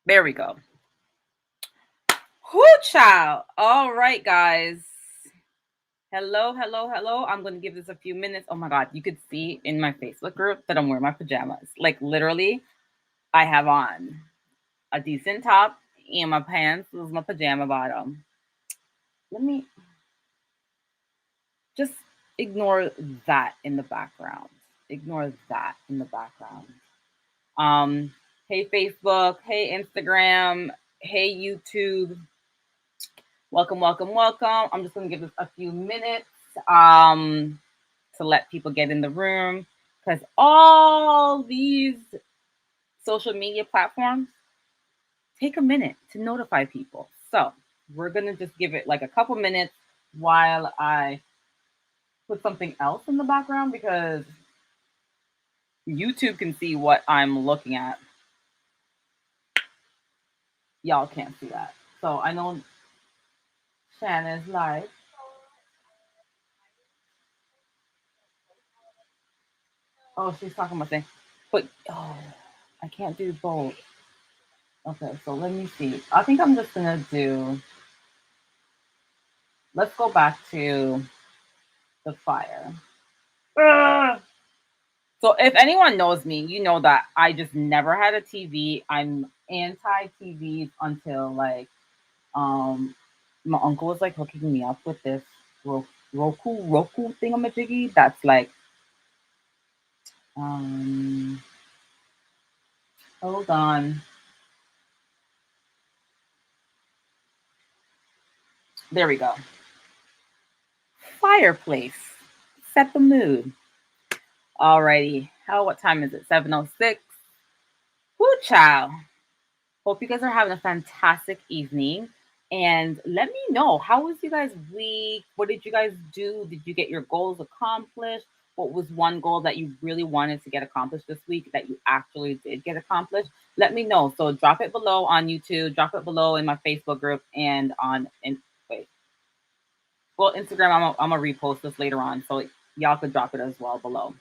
There we go. Whoo, child. All right, guys. Hello, hello, hello. I'm going to give this a few minutes. Oh my God. You could see in my Facebook group that I'm wearing my pajamas. Like, literally, I have on a decent top and my pants. This is my pajama bottom. Let me just ignore that in the background. Ignore that in the background. Um, hey, Facebook. Hey, Instagram. Hey, YouTube. Welcome, welcome, welcome. I'm just going to give this a few minutes um, to let people get in the room because all these social media platforms take a minute to notify people. So we're going to just give it like a couple minutes while I put something else in the background because YouTube can see what I'm looking at. Y'all can't see that. So I know Shanna's live. Oh, she's talking about things. But, oh, I can't do both. Okay, so let me see. I think I'm just gonna do. Let's go back to the fire. Ugh. So if anyone knows me, you know that I just never had a TV. I'm anti TVs until like my uncle was like hooking me up with this Roku thingamajiggy. That's like um hold on. There we go. Fireplace. Set the mood. Alrighty. What time is it? 7:06. Woo, child. Hope you guys are having a fantastic evening. And let me know, how was you guys' week? What did you guys do? Did you get your goals accomplished? What was one goal that you really wanted to get accomplished this week that you actually did get accomplished? Let me know. So drop it below on YouTube, drop it below in my Facebook group, and wait, well, Instagram. I'm gonna repost this later on, so y'all could drop it as well below.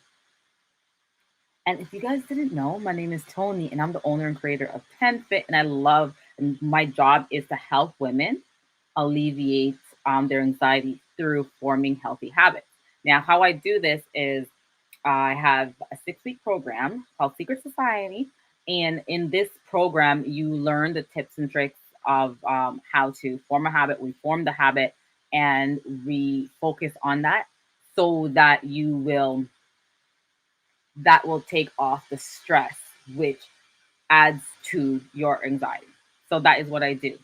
And if you guys didn't know, my name is Tony, and I'm the owner and creator of 10 Fit. And I love, and my job is to help women alleviate their anxiety through forming healthy habits. Now, how I do this is I have a 6-week program called Secret Society. And in this program, you learn the tips and tricks of how to form a habit. We form the habit and we focus on that so that that will take off the stress, which adds to your anxiety. So that is what I do.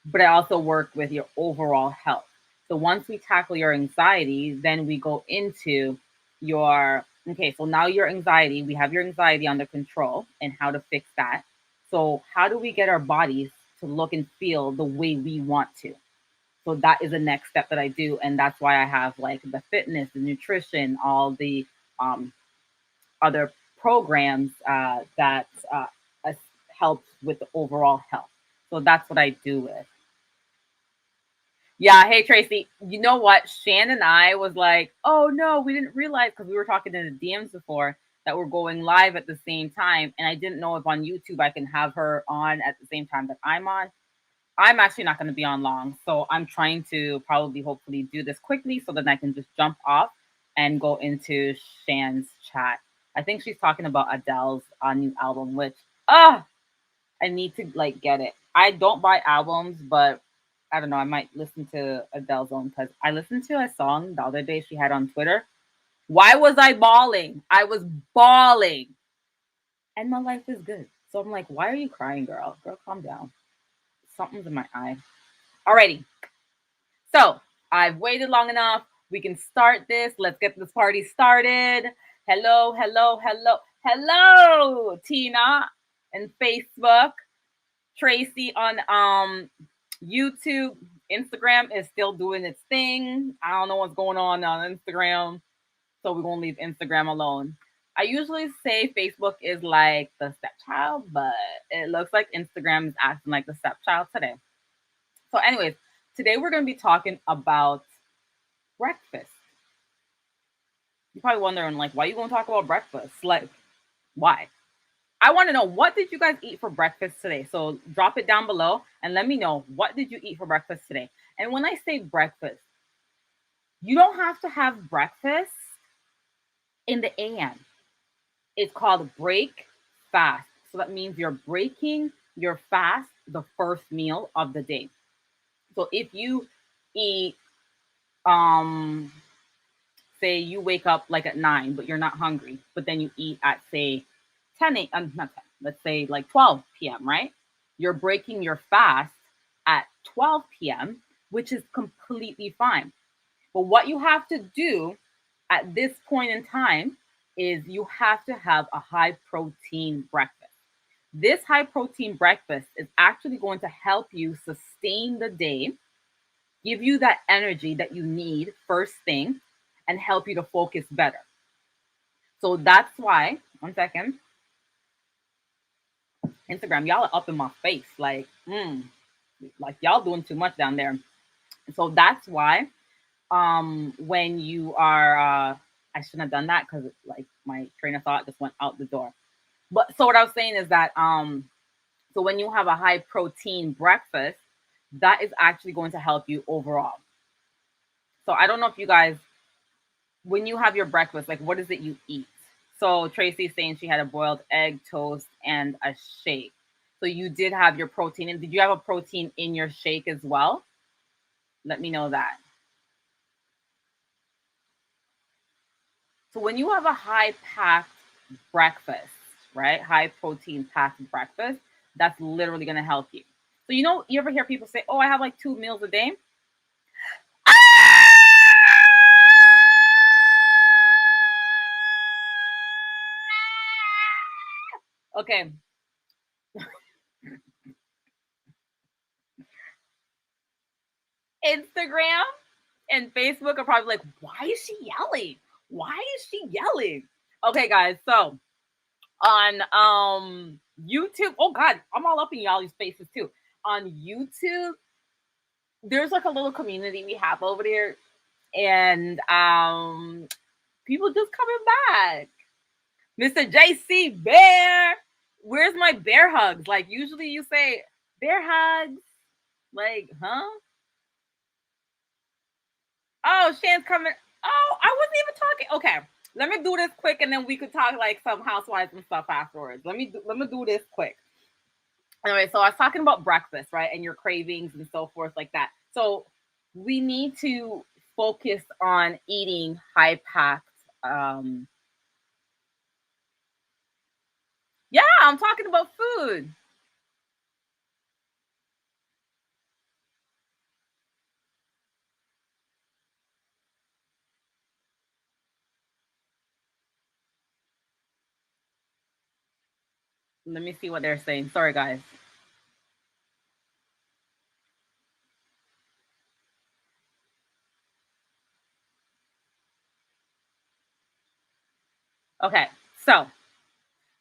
But I also work with your overall health. So once we tackle your anxiety, then we go into your okay, so now your anxiety, we have your anxiety under control and how to fix that. So how do we get our bodies to look and feel the way we want to? So that is the next step that I do. And that's why I have like the fitness, the nutrition, all the um, other programs that uh, helps with the overall health. So that's what I do with. Yeah, hey Tracy, you know what? Shan and I was like, oh no, we didn't realize because we were talking in the DMs before that we're going live at the same time, and I didn't know if on YouTube I can have her on at the same time that I'm on. I'm actually not going to be on long, so I'm trying to probably hopefully do this quickly so that I can just jump off and go into Shan's chat. I think she's talking about Adele's new album, which I need to like get it. I don't buy albums, but I don't know. I might listen to Adele's own because I listened to a song the other day she had on Twitter. Why was I bawling? I was bawling, and my life is good. So I'm like, why are you crying, girl? Girl, calm down. Something's in my eye. Alrighty. So I've waited long enough. We can start this. Let's get this party started. Hello, hello, hello, hello, Tina and Facebook. Tracy on YouTube. Instagram is still doing its thing. I don't know what's going on Instagram. So we're gonna leave Instagram alone. I usually say Facebook is like the stepchild, but it looks like Instagram is acting like the stepchild today. So, anyways, today we're going to be talking about breakfast. You're probably wondering, like, why are you going to talk about breakfast? Like, why? I want to know, what did you guys eat for breakfast today? So drop it down below and let me know, what did you eat for breakfast today? And when I say breakfast, you don't have to have breakfast in the AM. It's called break fast. So that means you're breaking your fast the first meal of the day. So if you eat, um, say you wake up like at 9, but you're not hungry, but then you eat at say 10 a.m., not 10, let's say like 12 p.m., right? You're breaking your fast at 12 p.m., which is completely fine. But what you have to do at this point in time is you have to have a high protein breakfast. This high protein breakfast is actually going to help you sustain the day, give you that energy that you need first thing, and help you to focus better. So that's why, one second, Instagram, y'all are up in my face. Like y'all doing too much down there. So that's why when you are I shouldn't have done that because like my train of thought just went out the door. But so what I was saying is that so when you have a high protein breakfast, that is actually going to help you overall. So I don't know if you guys, when you have your breakfast, like what is it you eat? So Tracy's saying she had a boiled egg, toast, and a shake. So you did have your protein. And did you have a protein in your shake as well? Let me know that. So when you have a high packed breakfast, right? High protein packed breakfast, that's literally going to help you. So you ever hear people say, "Oh, I have like 2 meals a day." Okay, Instagram and Facebook are probably like, "Why is she yelling? Why is she yelling?" Okay, guys. So on YouTube, oh God, I'm all up in y'all's faces too. On YouTube, there's like a little community we have over there, and people just coming back. Mr. JC Bear, where's my bear hugs? Like usually you say bear hugs, like huh? Oh, Shan's coming. Oh, I wasn't even talking. Okay, let me do this quick, and then we could talk like some housewives and stuff afterwards. Let me do this quick. Anyway, so I was talking about breakfast, right, and your cravings and so forth, like that. So we need to focus on eating high packed. Yeah, I'm talking about food. Let me see what they're saying. Sorry, guys. Okay, so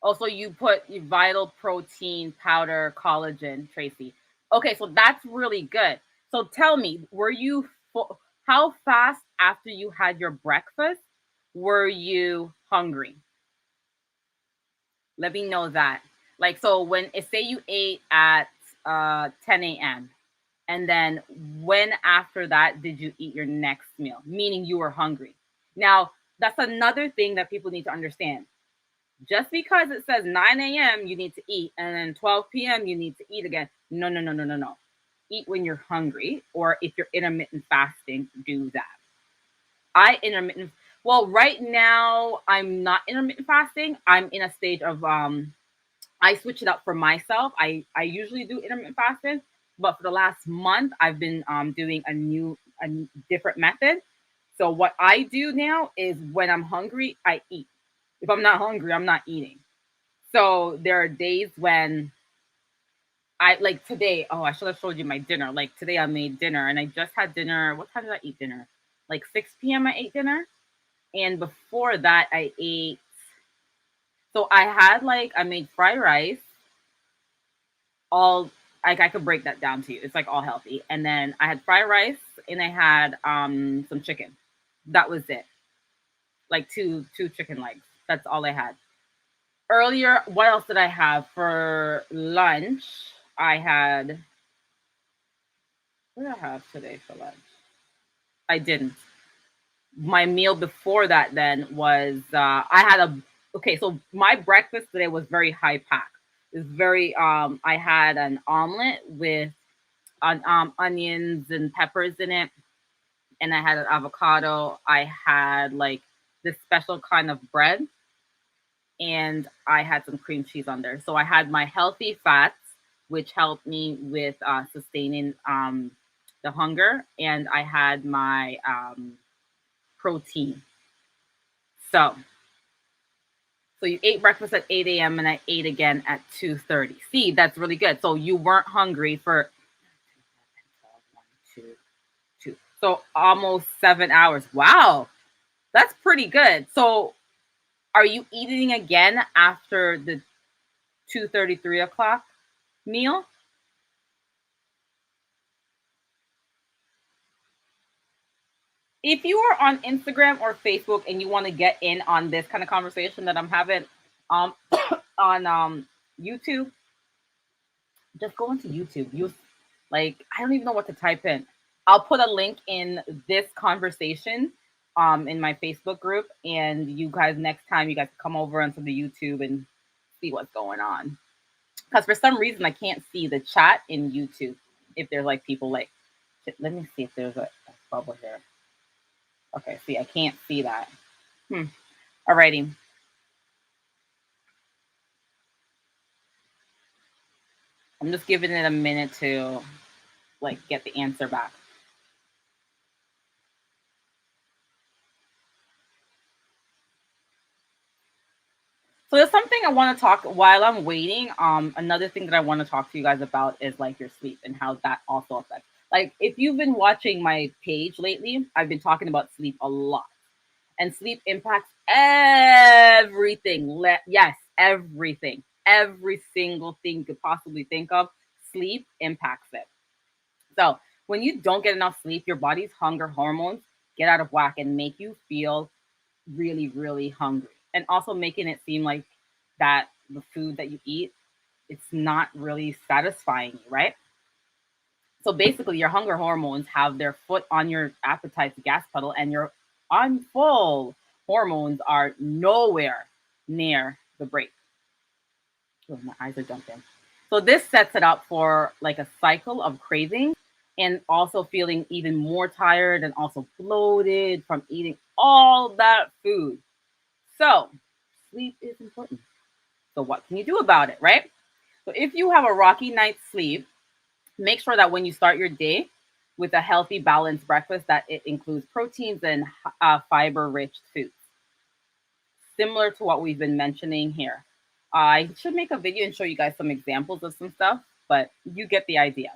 also you put your vital protein powder collagen, Tracy. Okay, so that's really good. So tell me, how fast after you had your breakfast were you hungry? Let me know that. Like, so when say you ate at 10 a.m. and then when after that did you eat your next meal? Meaning you were hungry. Now, that's another thing that people need to understand. Just because it says 9 a.m. you need to eat and then 12 p.m. you need to eat again. No, no, no, no, no, no. Eat when you're hungry, or if you're intermittent fasting, do that. I intermittent well, right now I'm not intermittent fasting. I'm in a stage of I switch it up for myself. I usually do intermittent fasting, but for the last month I've been doing a different method. So what I do now is when I'm hungry, I eat. If I'm not hungry, I'm not eating. So there are days when I like today. Oh, I should have showed you my dinner. Like today, I made dinner and I just had dinner. What time did I eat dinner? Like 6 p.m. I ate dinner. And before that, I ate. So I had like, I made fried rice, all like I could break that down to you. It's like all healthy. And then I had fried rice and I had some chicken. That was it. Like two chicken legs. That's all I had. earlier, what else did I have for lunch? I had, what did I have today for lunch? I didn't. My meal before that then was I had a okay, so my breakfast today was very high pack. It's very I had an omelet with onions and peppers in it, and I had an avocado. I had like this special kind of bread, and I had some cream cheese on there. So I had my healthy fats, which helped me with sustaining the hunger, and I had my protein. So you ate breakfast at 8 a.m. and I ate again at 2:30. See, that's really good. So you weren't hungry for 2, 2. So almost 7 hours. Wow, that's pretty good. So are you eating again after the 2:30, 3 o'clock meal? If you are on Instagram or Facebook and you want to get in on this kind of conversation that I'm having um on YouTube, just go into YouTube. You like I don't even know what to type in. I'll put a link in this conversation in my Facebook group, and you guys next time you guys come over onto the YouTube and see what's going on. Because for some reason I can't see the chat in YouTube if there's like people like let me see if there's a bubble here. Okay, see I can't see that. Alrighty. I'm just giving it a minute to like get the answer back. So there's something I want to talk while I'm waiting. Another thing that I want to talk to you guys about is like your sleep and how that also affects. Like if you've been watching my page lately, I've been talking about sleep a lot, and sleep impacts everything. Yes, everything, every single thing you could possibly think of. Sleep impacts it. So when you don't get enough sleep, your body's hunger hormones get out of whack and make you feel really, really hungry. And also making it seem like that the food that you eat, it's not really satisfying you, right? So basically your hunger hormones have their foot on your appetite's gas pedal, and your on full hormones are nowhere near the brake. Oh, my eyes are jumping. So this sets it up for like a cycle of craving and also feeling even more tired and also bloated from eating all that food. So sleep is important. So what can you do about it, right? So if you have a rocky night's sleep, make sure that when you start your day with a healthy, balanced breakfast, that it includes proteins and fiber-rich foods, similar to what we've been mentioning here. I should make a video and show you guys some examples of some stuff, but you get the idea.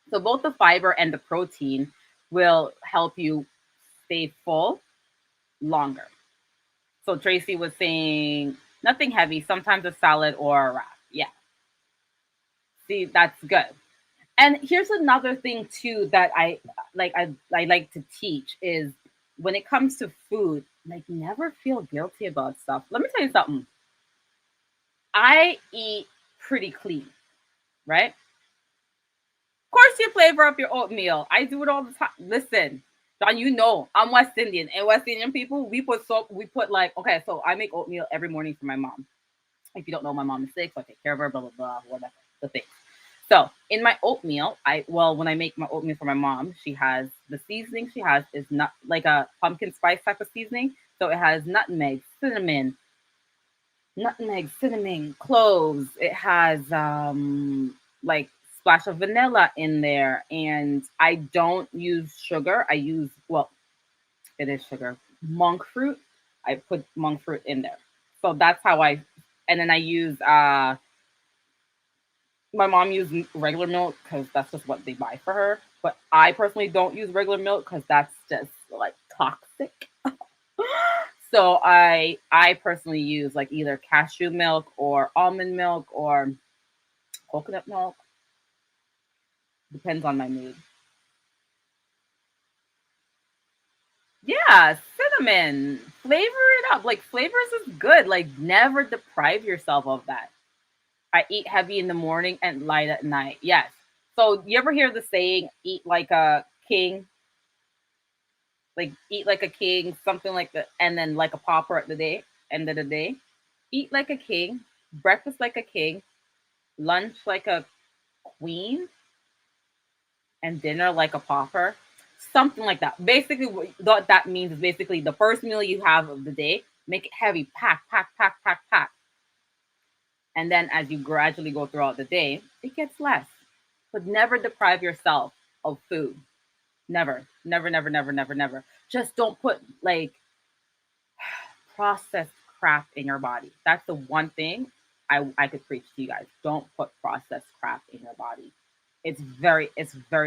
So both the fiber and the protein will help you stay full longer. So Tracy was saying nothing heavy, sometimes a salad or a wrap. Yeah. See, that's good. And here's another thing too that I like to teach is when it comes to food, like never feel guilty about stuff. Let me tell you something. I eat pretty clean, right? Of course you flavor up your oatmeal. I do it all the time. Listen, John, you know I'm West Indian. And West Indian people, we put soap, we put like, okay, so I make oatmeal every morning for my mom. If you don't know, my mom is sick, so I take care of her, blah, blah, blah, whatever, the thing. So in my oatmeal, when I make my oatmeal for my mom, she has the seasoning she has is not like a pumpkin spice type of seasoning. So it has cinnamon, cloves. It has like splash of vanilla in there. And I don't use sugar. I use it is sugar. Monk fruit. I put monk fruit in there. So that's how and then I use my mom used regular milk because that's just what they buy for her. But I personally don't use regular milk because that's just like toxic. So I personally use like either cashew milk or almond milk or coconut milk. Depends on my mood. Yeah, cinnamon. Flavor it up. Like flavors is good. Like never deprive yourself of that. I eat heavy in the morning and light at night. Yes. So you ever hear the saying, eat like a king? Like eat like a king, something like that, and then like a pauper at the day, end of the day. Eat like a king, breakfast like a king, lunch like a queen, and dinner like a pauper. Something like that. Basically, what that means is basically the first meal you have of the day, make it heavy, pack, pack, pack, pack, pack. And then as you gradually go throughout the day, it gets less. But never deprive yourself of food. Never, never, never, never, never, never. Just don't put like processed crap in your body. That's the one thing I could preach to you guys. Don't put processed crap in your body. It's very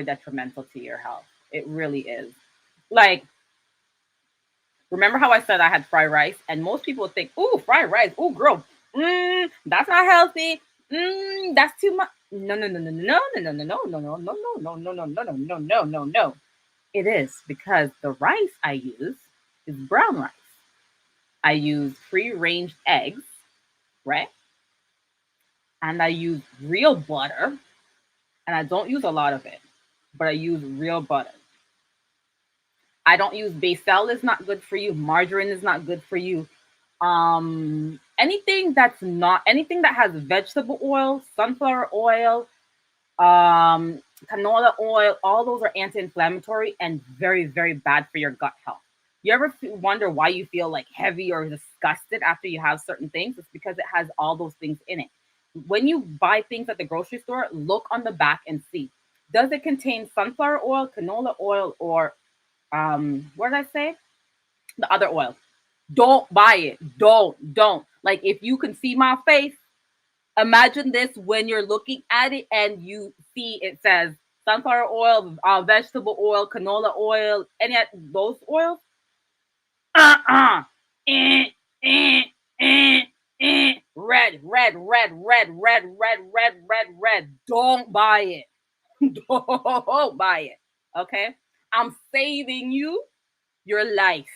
detrimental to your health. It really is. Like, remember how I said I had fried rice? And most people think, ooh, fried rice, ooh, girl, that's not healthy. That's too much. No, no, no, no, no, no, no, no, no, no, no, no, no, no, no, no, no, no, no, no. It is because the rice I use is brown rice. I use free range eggs, right? And I use real butter. And I don't use a lot of it, but I use real butter. I don't use basil is not good for you. Margarine is not good for you. Anything that's not anything that has vegetable oil, sunflower oil, canola oil, all those are anti-inflammatory and very, very bad for your gut health. You ever wonder why you feel like heavy or disgusted after you have certain things? It's because it has all those things in it. When you buy things at the grocery store, look on the back and see. Does it contain sunflower oil, canola oil, or what did I say? The other oil. Don't buy it. Don't. Like if you can see my face, imagine this when you're looking at it and you see it says sunflower oil, vegetable oil, canola oil, any of those oils. Uh-uh. Eh, eh, eh, red, red, red, red, red, red, red, red, red. Don't buy it. Don't buy it. Okay? I'm saving you your life.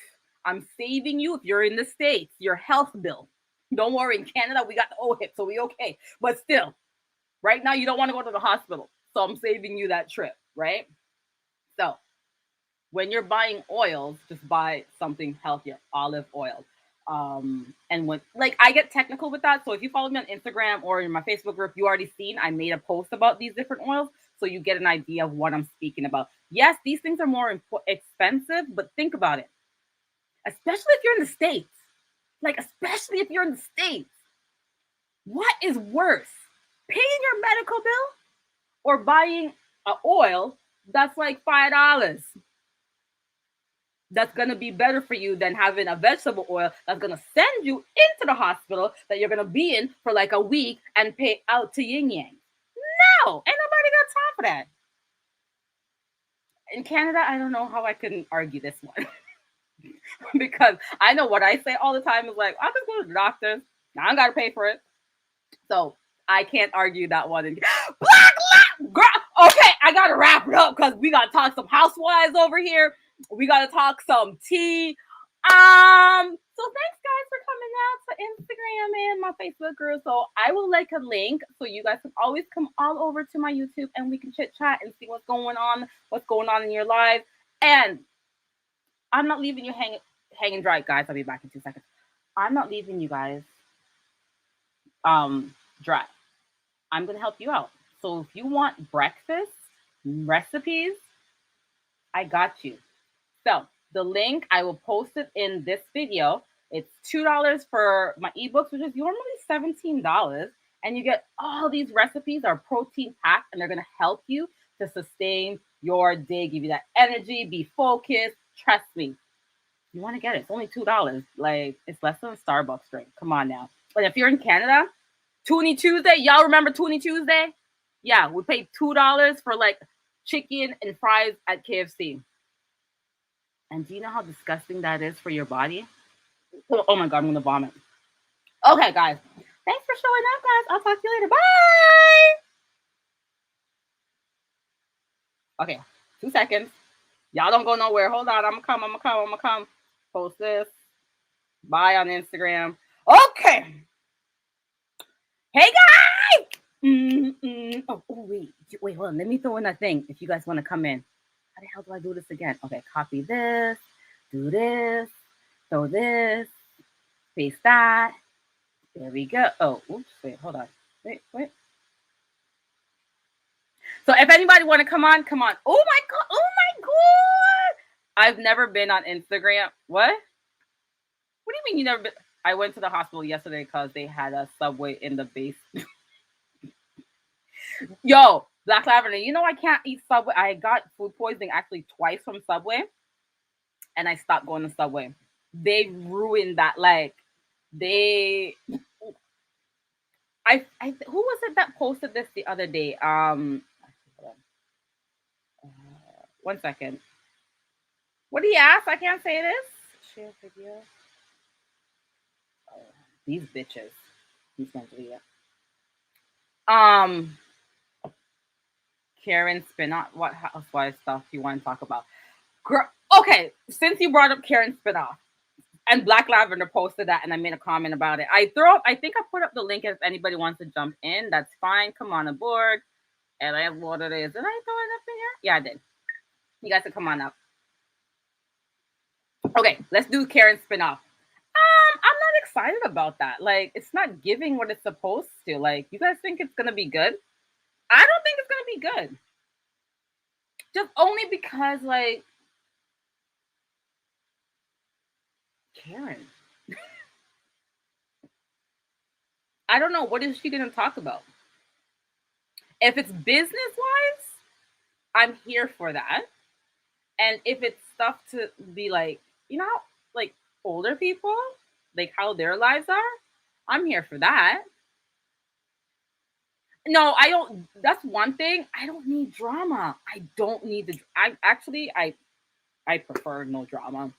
I'm saving you if you're in the States, your health bill. Don't worry, in Canada, we got the OHIP, so we okay. But still, right now, you don't want to go to the hospital. So I'm saving you that trip, right? So when you're buying oils, just buy something healthier, olive oil. And when like I get technical with that. So if you follow me on Instagram or in my Facebook group, you already seen I made a post about these different oils. So you get an idea of what I'm speaking about. Yes, these things are more expensive, but think about it. Especially if you're in the States. Like, especially if you're in the States. What is worse? Paying your medical bill or buying an oil that's like $5? That's going to be better for you than having a vegetable oil that's going to send you into the hospital that you're going to be in for like a week and pay out to yin yang. No, ain't nobody got time for that. In Canada, I don't know how I couldn't argue this one. Because I know what I say all the time is like, I'll just go to the doctor. I don't got to pay for it. So I can't argue that one. Black girl. Okay, I got to wrap it up because we got to talk some housewives over here. We got to talk some tea. So thanks guys for coming out to Instagram and my Facebook group. So I will like a link so you guys can always come all over to my YouTube and we can chit chat and see what's going on in your life. And I'm not leaving you hanging dry, guys. I'll be back in 2 seconds. I'm not leaving you guys dry. I'm gonna help you out. So if you want breakfast recipes, I got you. So the link I will post it in this video. It's $2 for my ebooks, which is normally $17, and you get all these recipes are protein packed, and they're gonna help you to sustain your day, give you that energy, be focused. Trust me, you want to get it. It's only $2. Like it's less than a Starbucks drink. Come on now. But if you're in Canada, Toonie Tuesday, y'all remember Toonie Tuesday? Yeah, we paid $2 for like chicken and fries at KFC. And do you know how disgusting that is for your body? Oh my god, I'm gonna vomit. Okay, guys. Thanks for showing up, guys. I'll talk to you later. Bye. Okay, 2 seconds. Y'all don't go nowhere. Hold on. I'm gonna come. post this. Bye on Instagram. Okay. Hey guys! Wait, hold on. Let me throw in a thing if you guys want to come in. How the hell do I do this again? Okay, copy this, do this, throw this, paste that. There we go. Oh, oops, wait, hold on. Wait. So if anybody want to come on, come on. Oh my god! Oh my god! I've never been on Instagram. What? What do you mean you never been? I went to the hospital yesterday because they had a Subway in the base. Yo, Black Lavender, you know I can't eat Subway. I got food poisoning actually twice from Subway, and I stopped going to Subway. They ruined that. Like, they, who was it that posted this the other day? One second. What do you ask? I can't say this. Share video. Oh, these bitches. He's going to do that. Karen Spinoff. What housewife stuff you want to talk about? Girl, okay, since you brought up Karen Spinoff and Black Lavender posted that, and I made a comment about it. I think I put up the link if anybody wants to jump in. That's fine. Come on aboard. And I have what it is. Did I throw it up in here? Yeah, I did. You guys can come on up. Okay, let's do Karen Spinoff. I'm not excited about that. Like, it's not giving what it's supposed to. Like, you guys think it's gonna be good? I don't think it's gonna be good. Just only because, like, Karen. I don't know. What is she gonna talk about? If it's business wise, I'm here for that. And if it's stuff to be like, like older people, like how their lives are, I'm here for that. No, I don't. That's one thing. I don't need drama. I don't need the. I prefer no drama.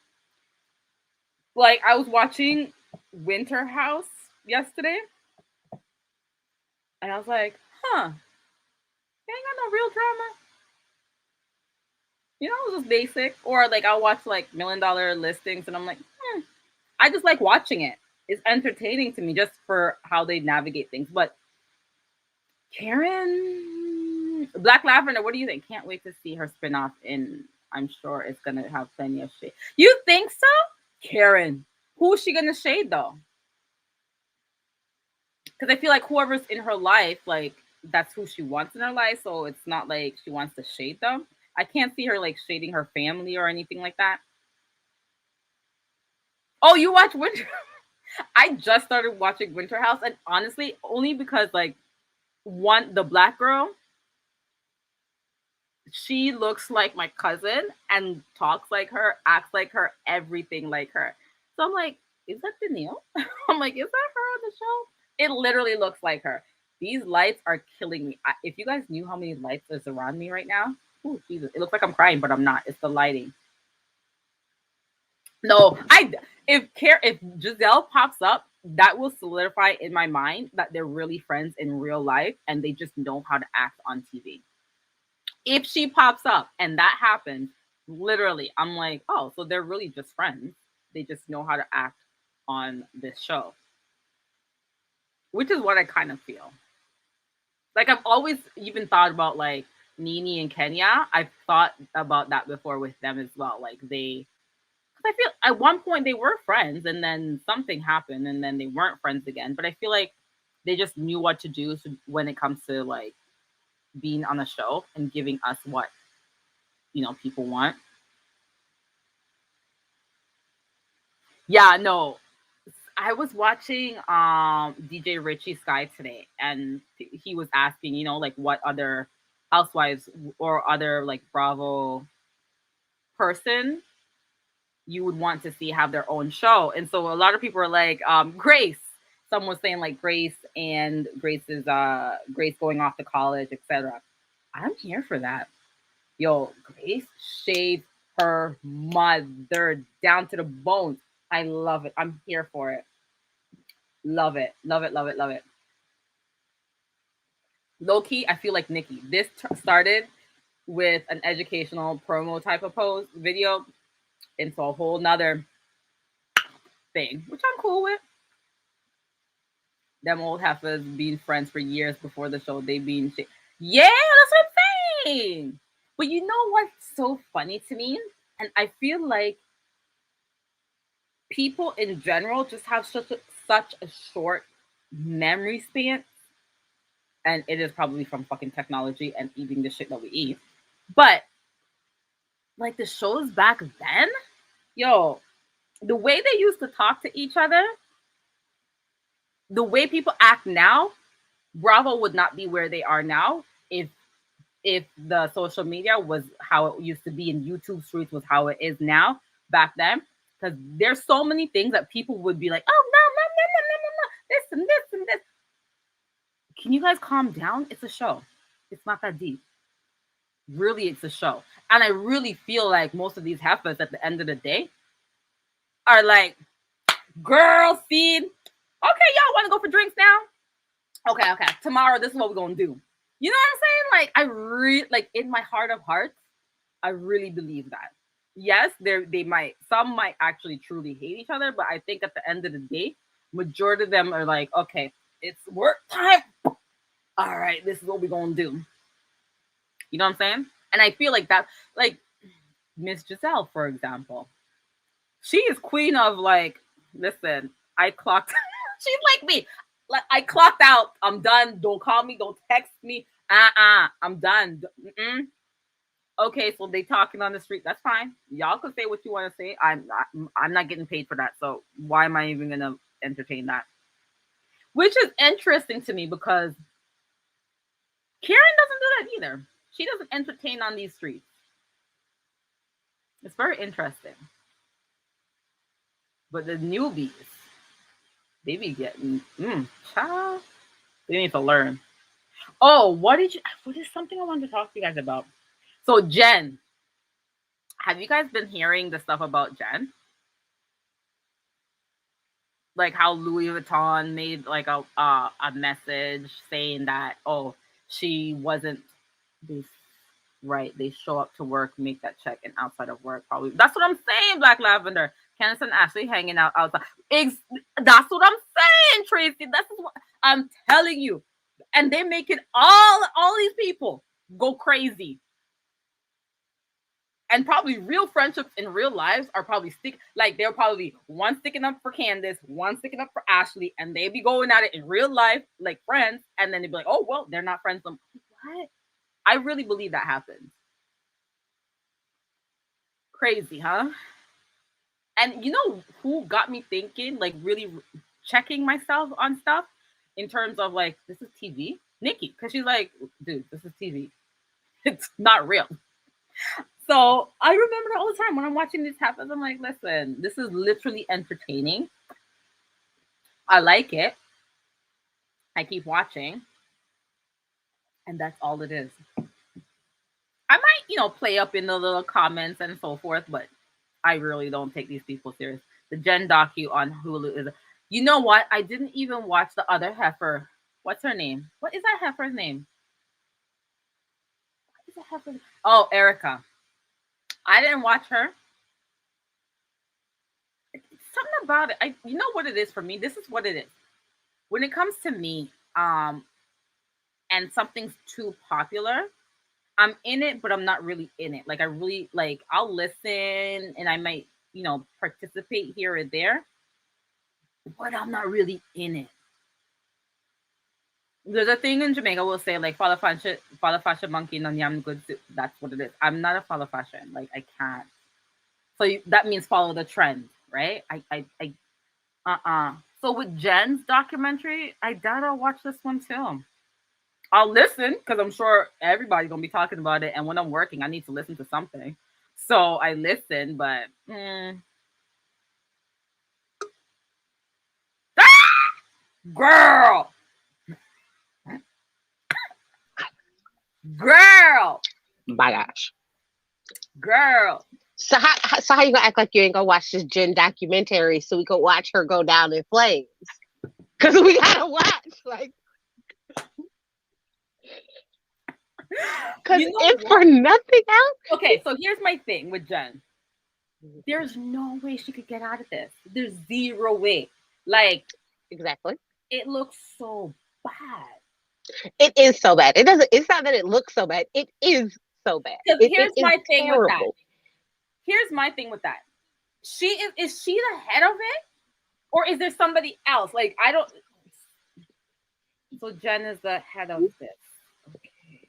Like, I was watching Winter House yesterday, and I was like, huh, they ain't got no real drama. It was just basic. Or like I'll watch like $1 Million Listings, and I'm like, I just like watching it. It's entertaining to me just for how they navigate things. But Karen, Black Lavender, what do you think? Can't wait to see her spinoff. I'm sure it's gonna have plenty of shade. You think so? Karen, who is she gonna shade though? Because I feel like whoever's in her life, like, that's who she wants in her life. So it's not like she wants to shade them. I can't see her like shading her family or anything like that. Oh, you watch Winter? I just started watching Winter House, and honestly, only because like the black girl, she looks like my cousin and talks like her, acts like her, everything like her. So I'm like, is that Danielle? I'm like, is that her on the show? It literally looks like her. These lights are killing me. If you guys knew how many lights there's around me right now, oh Jesus, it looks like I'm crying, but I'm not. It's the lighting. No, if Giselle pops up, that will solidify in my mind that they're really friends in real life and they just know how to act on TV. If she pops up and that happens, literally, I'm like, oh, so they're really just friends. They just know how to act on this show, which is what I kind of feel. Like, I've always even thought about like Nene and Kenya. I've thought about that before with them as well. Like, I feel at one point they were friends and then something happened and then they weren't friends again. But I feel like they just knew what to do when it comes to like being on a show and giving us what people want. Yeah, no. I was watching DJ Richie Sky today, and he was asking, like what other housewives or other like Bravo person you would want to see have their own show. And so a lot of people are like, Grace. Someone was saying like Grace and Grace going off to college, etc. I'm here for that. Yo, Grace shaved her mother down to the bones. I love it. I'm here for it. Love it. Love it. Love it. Love it. Low key, I feel like Nikki. This started with an educational promo type of post video into a whole nother. thing, which I'm cool with. Them old heifers being friends for years before the show, they being shit. Yeah, that's what I'm saying. But you know what's so funny to me? And I feel like people in general just have such a short memory span, and it is probably from fucking technology and eating the shit that we eat. But like the shows back then, yo, the way they used to talk to each other, the way people act now, Bravo would not be where they are now if the social media was how it used to be and YouTube streets was how it is now back then. Because there's so many things that people would be like, oh no, no, no, no, no, no, no, this and this and this. Can you guys calm down? It's a show. It's not that deep. Really, it's a show. And I really feel like most of these heifers at the end of the day are like, girl, see, okay, y'all want to go for drinks now? Okay, okay. Tomorrow, this is what we're gonna do. You know what I'm saying? Like, I really like in my heart of hearts, I really believe that. Yes, they might some might actually truly hate each other, but I think at the end of the day, majority of them are like, okay, it's work time. All right, this is what we're gonna do. You know what I'm saying? And I feel like that, like Miss Giselle, for example, she is queen of like, listen, I clocked. She's like me. Like I clocked out. I'm done. Don't call me. Don't text me. I'm done. Mm-mm. Okay, so they talking on the street. That's fine. Y'all can say what you want to say. I'm not getting paid for that. So why am I even gonna entertain that? Which is interesting to me because Karen doesn't do that either. She doesn't entertain on these streets. It's very interesting. But the newbies, they be getting child. They need to learn. Oh, what is something I wanted to talk to you guys about? So Jen, have you guys been hearing the stuff about Jen? Like how Louis Vuitton made like a message saying that she wasn't this right. They show up to work, make that check, and outside of work probably. That's what I'm saying. Black Lavender, Candace and Ashley hanging out outside. That's what I'm saying, Tracy. That's what I'm telling you. And they make it all these people go crazy. And probably real friendships in real lives are probably they're probably one sticking up for Candace, one sticking up for Ashley, and they be going at it in real life like friends, and then they'd be like, oh well, they're not friends. What? I really believe that happens. Crazy, huh? And you know who got me thinking, like really checking myself on stuff in terms of like, this is TV? Nikki, because she's like, dude, this is TV. It's not real. So I remember all the time when I'm watching these happen, I'm like, listen, this is literally entertaining. I like it. I keep watching. And that's all it is. I might, play up in the little comments and so forth, but I really don't take these people serious. The Jen docu on Hulu is, you know what? I didn't even watch the other heifer. What's her name? What is that heifer's name? What is that heifer's? Oh, Erica. I didn't watch her. Something about it. You know what it is for me? This is what it is. When it comes to me, and something's too popular, I'm in it, but I'm not really in it. Like I really like I'll listen and I might, participate here or there, but I'm not really in it. There's a thing in Jamaica we'll say like follow fashion monkey non yam good soup. That's what it is. I'm not a follow fashion. Like I can't. So that means follow the trend, right? So with Jen's documentary, I gotta watch this one too. I'll listen because I'm sure everybody's gonna be talking about it. And when I'm working, I need to listen to something. So I listen, but girl, girl, My gosh. girl. So how you gonna act like you ain't gonna watch this Jen documentary so we can watch her go down in flames? Because we gotta watch, like, because You know if what? for nothing else, Okay, so here's my thing with Jen. There's no way she could get out of this. There's zero way. Like, Exactly. it looks so bad. It is so bad. It doesn't. It's not that it looks so bad. It is so bad. Because It here's is my thing with that. terrible. Here's my thing with that. She is she the head of it, or is there somebody else? Like, I don't. So Jen is the head of this. Okay.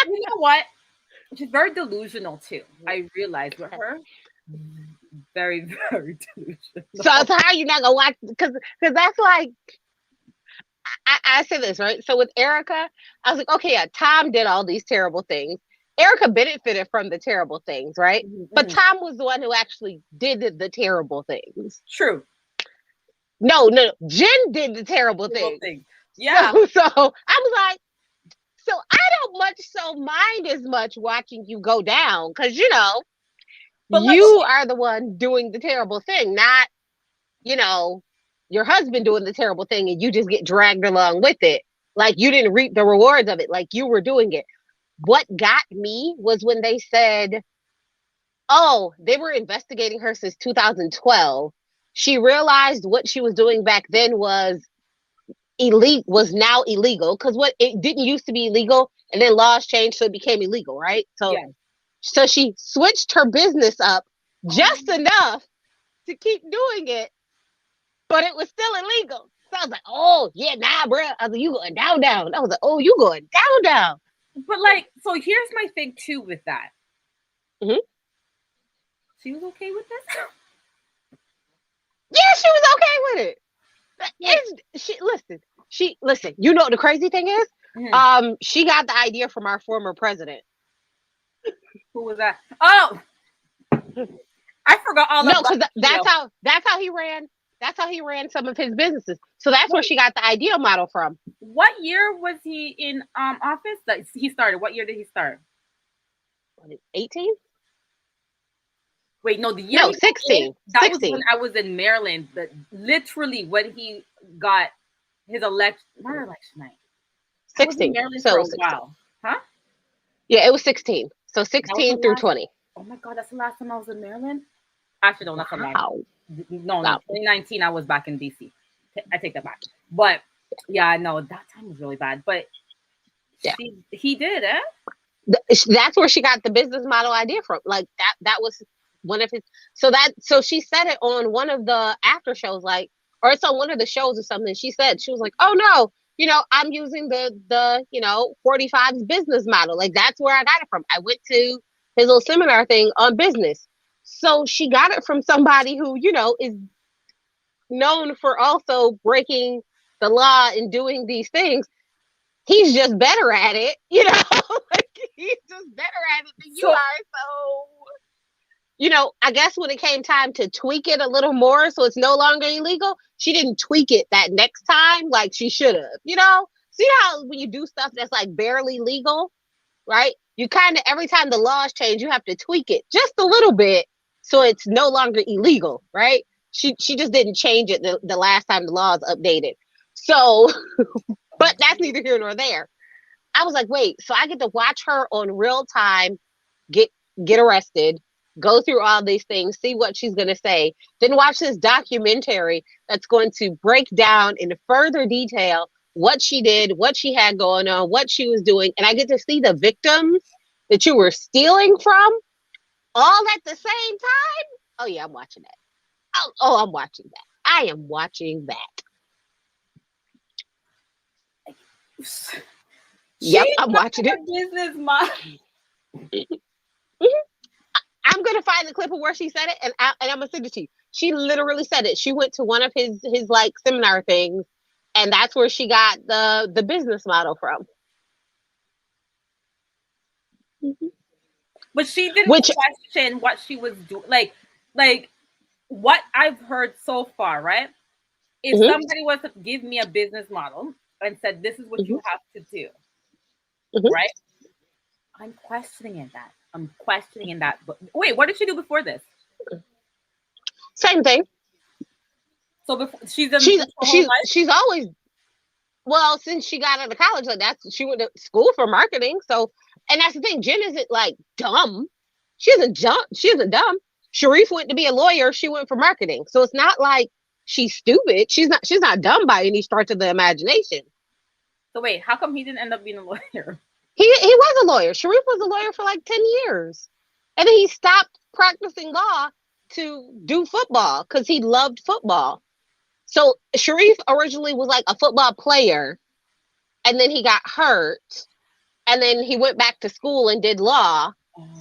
You know what? She's very delusional too. I realize with her, very very delusional. So how you not gonna watch? Because that's like I say this right. So with Erica, I was like, okay, yeah, Tom did all these terrible things. Erica benefited from the terrible things, right? But Tom was the one who actually did the terrible things. True. No, Jen did the terrible things. Yeah. So I was like, so I don't much so mind as much watching you go down because But you are the one doing the terrible thing, not your husband doing the terrible thing and you just get dragged along with it. Like you didn't reap the rewards of it, like you were doing it. What got me was when they said, oh, they were investigating her since 2012. She realized what she was doing back then was now illegal because what it didn't used to be illegal and then laws changed so it became illegal, right? So yeah. So she switched her business up just enough to keep doing it, but it was still illegal. So I was like, oh yeah, nah, bro. I was like, you going down, down. I was like, oh, you going down, down. But like, so here's my thing too with that. Mm-hmm. She was okay with this. Yeah, she was okay with it. Listen. You know what the crazy thing is? Mm-hmm. She got the idea from our former president. Who was that? Oh, I forgot all about. No, because that's how he ran. That's how he ran some of his businesses. So that's where she got the idea model from. What year was he in office? That he started. What year did he start? 18. Wait, no, the year. No, 16. That 16. was when I was in Maryland. But literally, when he got his election, not election night. 16. Maryland for a while, huh? Yeah, it was 16. So 16 through 20. Oh my God, that's the last time I was in Maryland. Actually, no, that's the last. No, 2019, I was back in DC. I take that back. But yeah, no, that time was really bad. But yeah, he did, That's where she got the business model idea from. Like that was one of his. So she said it on one of the after shows, or it's on one of the shows or something. She was like, oh no, I'm using the 45's business model. Like that's where I got it from. I went to his little seminar thing on business. So she got it from somebody who, is known for also breaking the law and doing these things. He's just better at it, like he's just better at it than you are. So, I guess when it came time to tweak it a little more so it's no longer illegal, she didn't tweak it that next time like she should have, See how when you do stuff that's like barely legal, right? You kind of, every time the laws change, you have to tweak it just a little bit so it's no longer illegal, right? She just didn't change it the last time the laws updated. So, but that's neither here nor there. I was like, wait, so I get to watch her on real time get arrested, go through all these things, see what she's going to say, then watch this documentary that's going to break down in further detail what she did, what she had going on, what she was doing. And I get to see the victims that you were stealing from all at the same time. Oh yeah, I'm watching that. Oh, I'm watching that. I am watching that. Yep, I'm watching it. Business model. I'm gonna find the clip of where she said it, and I'm gonna send it to you. She literally said it. She went to one of his like seminar things, and that's where she got the business model from. But she didn't question what she was doing. Like what I've heard so far, right? If somebody was to give me a business model and said, this is what you have to do, right? I'm questioning that. I'm questioning that. But wait, what did she do before this? Same thing. So before, she's always, well, since she got out of college, like she went to school for marketing. So, And that's the thing. Jen isn't like dumb. She isn't dumb. She isn't dumb. Sharif went to be a lawyer. She went for marketing. So it's not like she's stupid. She's not dumb by any stretch of the imagination. So wait, how come he didn't end up being a lawyer? He was a lawyer. Sharif was a lawyer for like 10 years. And then he stopped practicing law to do football because he loved football. So Sharif originally was like a football player, and then he got hurt, and then he went back to school and did law.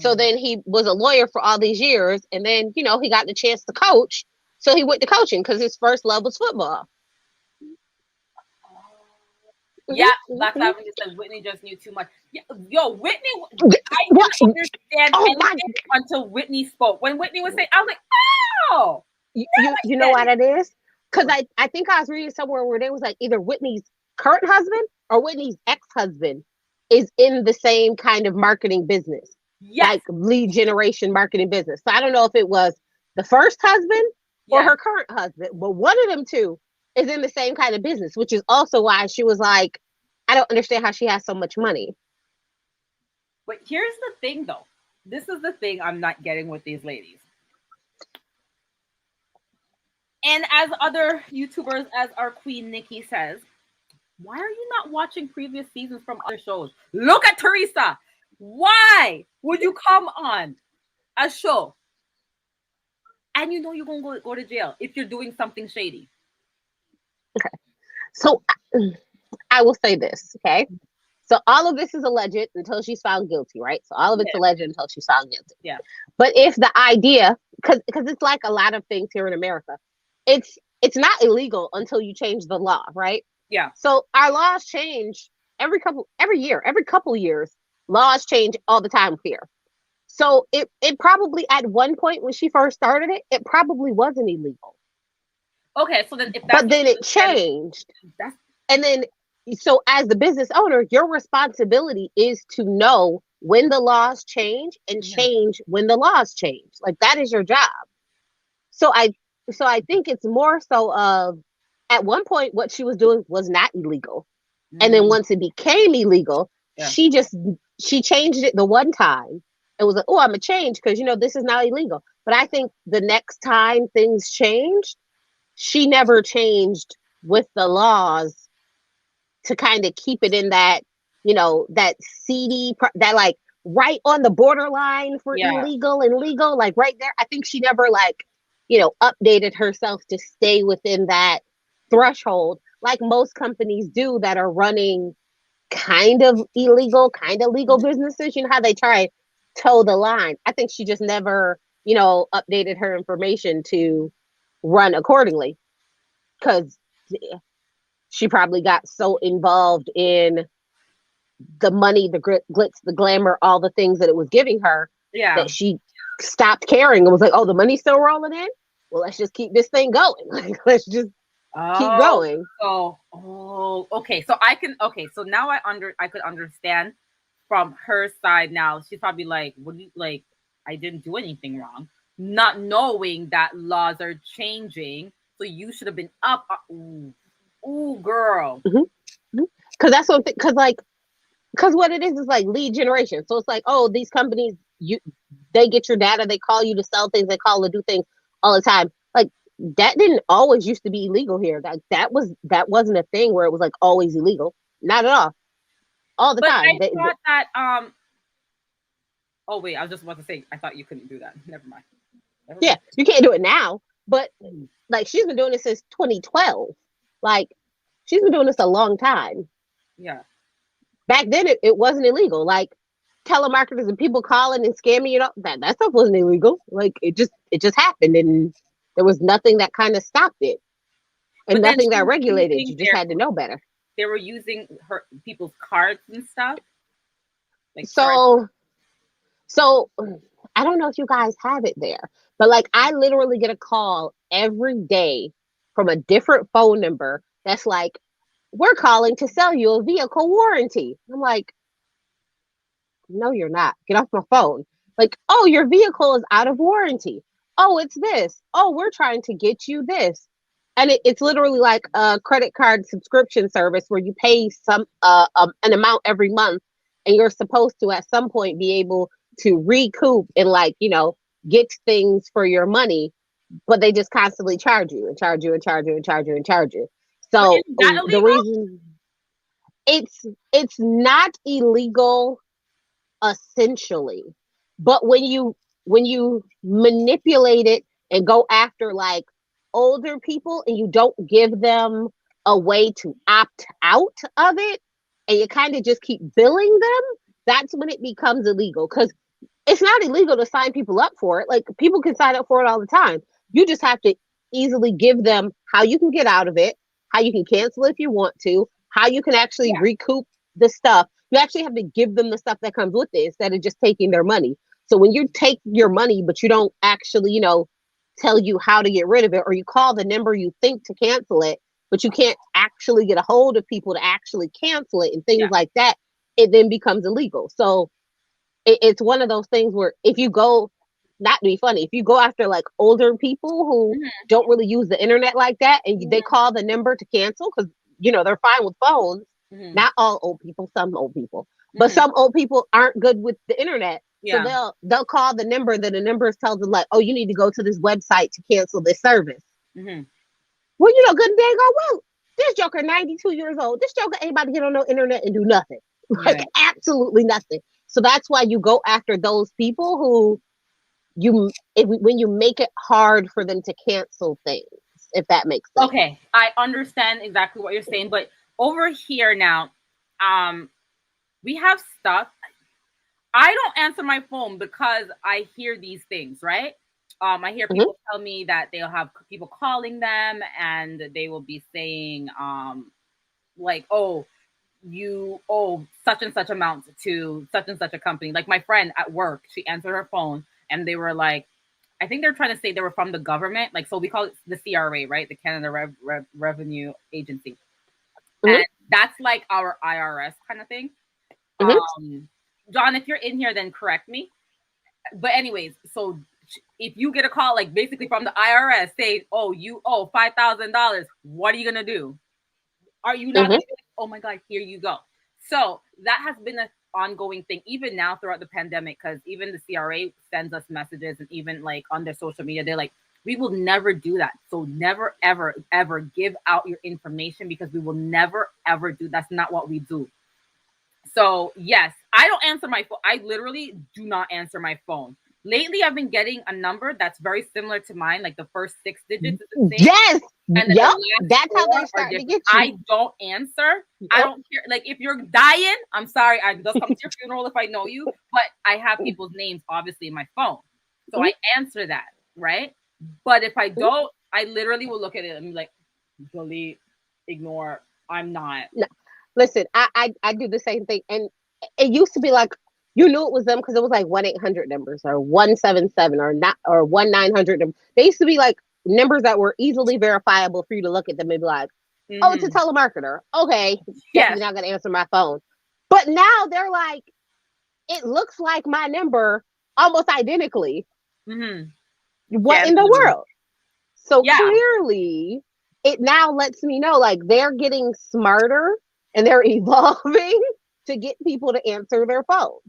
So then he was a lawyer for all these years, and then, you know, he got the chance to coach. So he went to coaching because his first love was football. Yeah, Black Lavender said Whitney just knew too much. Yeah, yo, Whitney, I didn't understand anything until Whitney spoke. When Whitney was saying, I was like, oh! You know what it is? Because I think I was reading somewhere where they was like either Whitney's current husband or Whitney's ex-husband is in the same kind of marketing business. Yes. Like lead generation marketing business. So I don't know if it was the first husband or her current husband, but one of them two is in the same kind of business, which is also why she was like, I don't understand how she has so much money. But here's the thing, though. This is the thing I'm not getting with these ladies. And as other YouTubers, as our queen Nikki says, why are you not watching previous seasons from other shows? Look at Teresa. Why would you come on a show and you know you're going to go to jail if you're doing something shady? Okay. So I will say this, okay? So all of this is alleged until she's found guilty, right? So all of it's alleged until she's found guilty. Yeah. But if the idea, because it's like a lot of things here in America, it's not illegal until you change the law, right? Yeah. So our laws change every couple years. Laws change all the time here. So it probably at one point when she first started it, it probably wasn't illegal. Okay, so then if that's, but then it changed. And then so as the business owner, your responsibility is to know when the laws change and change when the laws change. Like that is your job. So I think it's more so of at one point what she was doing was not illegal. And then once it became illegal, she changed it the one time. It was like, oh, I'm gonna change because you know this is not illegal. But I think the next time things changed, she never changed with the laws to kind of keep it in that, you know, that seedy, that like right on the borderline for illegal and legal, like right there. I think she never like, you know, updated herself to stay within that threshold like most companies do that are running kind of illegal, kind of legal businesses. You know how they try to toe the line. I think she just never, you know, updated her information to run accordingly because she probably got so involved in the money, the glitz, the glamour, all the things that it was giving her that she stopped caring and was like, oh, the money's still rolling in? Well, let's just keep this thing going. Like, let's just keep going. Okay. So now I could understand from her side now. She's probably like, what do you like? I didn't do anything wrong. Not knowing that laws are changing. So you should have been up. Ooh, girl. Because that's what, because what it is like lead generation. So it's like, oh, these companies, they get your data, they call you to sell things, they call to do things all the time. Like that didn't always used to be illegal here. That wasn't a thing where it was like always illegal. Not at all the time. I thought that oh wait, I was just about to say I thought you couldn't do that. Never mind. Yeah, you can't do it now, but like she's been doing this since 2012. Like she's been doing this a long time. Yeah. Back then it wasn't illegal. Like telemarketers and people calling and scamming, you know, that stuff wasn't illegal. Like it just happened and there was nothing that kind of stopped it. And nothing that regulated. You just had to know better. They were using people's cards and stuff. Like so I don't know if you guys have it there, but like I literally get a call every day from a different phone number that's like, we're calling to sell you a vehicle warranty. I'm like, no, you're not. Get off my phone. Like, oh, your vehicle is out of warranty. Oh, it's this. Oh, we're trying to get you this. And it's literally like a credit card subscription service where you pay some an amount every month and you're supposed to at some point be able to recoup and like, get things for your money, but they just constantly charge you and charge you and charge you and charge you and charge you. But So is that the illegal? reason it's not illegal essentially, but when you manipulate it and go after like older people and you don't give them a way to opt out of it, and you kind of just keep billing them, that's when it becomes illegal. Because it's not illegal to sign people up for it. Like, people can sign up for it all the time. You just have to easily give them how you can get out of it, how you can cancel if you want to, how you can actually Yeah. recoup the stuff. You actually have to give them the stuff that comes with it instead of just taking their money. So when you take your money, but you don't actually, tell you how to get rid of it, or you call the number you think to cancel it, but you can't actually get a hold of people to actually cancel it and things Yeah. like that, it then becomes illegal. So it's one of those things where if you go, not to be funny, if you go after like older people who Hmm. don't really use the internet like that, and they Hmm. call the number to cancel because they're fine with phones. Hmm. Not all old people, some old people, but Hmm. some old people aren't good with the internet. So Yeah. they'll call the number, then the number tells them like, oh, you need to go to this website to cancel this service. Hmm. Well, good and dang oh well, this joker 92 years old. This joker ain't about to get on no internet and do nothing. Like, Yeah. absolutely nothing. So that's why you go after those people who when you make it hard for them to cancel things, if that makes sense. Okay, I understand exactly what you're saying, but over here now, um, we have stuff. I don't answer my phone because I hear these things, right? I hear Hmm. people tell me that they'll have people calling them and they will be saying, like, oh, you owe such and such amount to such and such a company. Like my friend at work, she answered her phone and they were like, I think they're trying to say they were from the government. Like, so we call it the CRA, right? The Canada Revenue Agency. Hmm. And that's like our IRS kind of thing. Hmm. Um, John, if you're in here, then correct me. But anyways, so if you get a call, like basically from the IRS, say, "Oh, you owe $5,000," what are you gonna do? Are you not Hmm. gonna be like, "Oh my God, here you go"? So that has been an ongoing thing, even now throughout the pandemic, because even the CRA sends us messages, and even like on their social media, they're like, "We will never do that. So never, ever, ever give out your information because we will never, ever do. That's not what we do." So yes, I don't answer my phone. I literally do not answer my phone. Lately, I've been getting a number that's very similar to mine. Like the first six digits is the same, Yes. and then the Yep. last That's how four they're are starting to different. get you. I don't answer. I Yep. don't care. Like if you're dying, I'm sorry. I just come to your funeral if I know you. But I have people's names obviously in my phone, so I answer that, right? But if I don't, I literally will look at it and be like, delete, ignore. I'm not. No, listen, I do the same thing, and it used to be like you knew it was them because it was like 1-800 numbers or 177 or not or 1-900. They used to be like numbers that were easily verifiable for you to look at them and be like, oh, it's a Hmm. telemarketer. Okay, Yes. definitely not gonna answer my phone. But now they're like, it looks like my number almost identically. Hmm. What Yes, in the literally. world? So Yeah, clearly, it now lets me know like they're getting smarter and they're evolving to get people to answer their phones.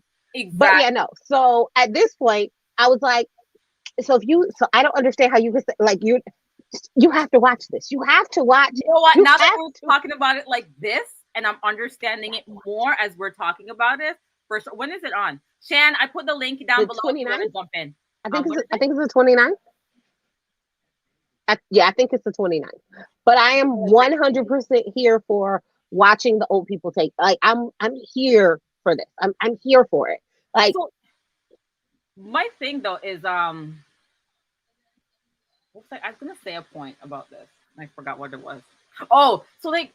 But yeah, exactly. no. So at this point, I was like, so I don't understand how you can say, like, you have to watch this. You have to watch You it. know what? You Now that have we're to. talking about it like this, and I'm understanding it more as we're talking about it. For sure. When is it on? Shan, I put the link down The below if you want 29th. to jump in. What is I it? think it's the 29th. Yeah, I think it's the 29th. But I am Oh, next week. 100% here for watching the old people take. Like, I'm here for this. I'm here for it. Like, So my thing though is I was gonna say a point about this. I forgot what it was. Oh, so like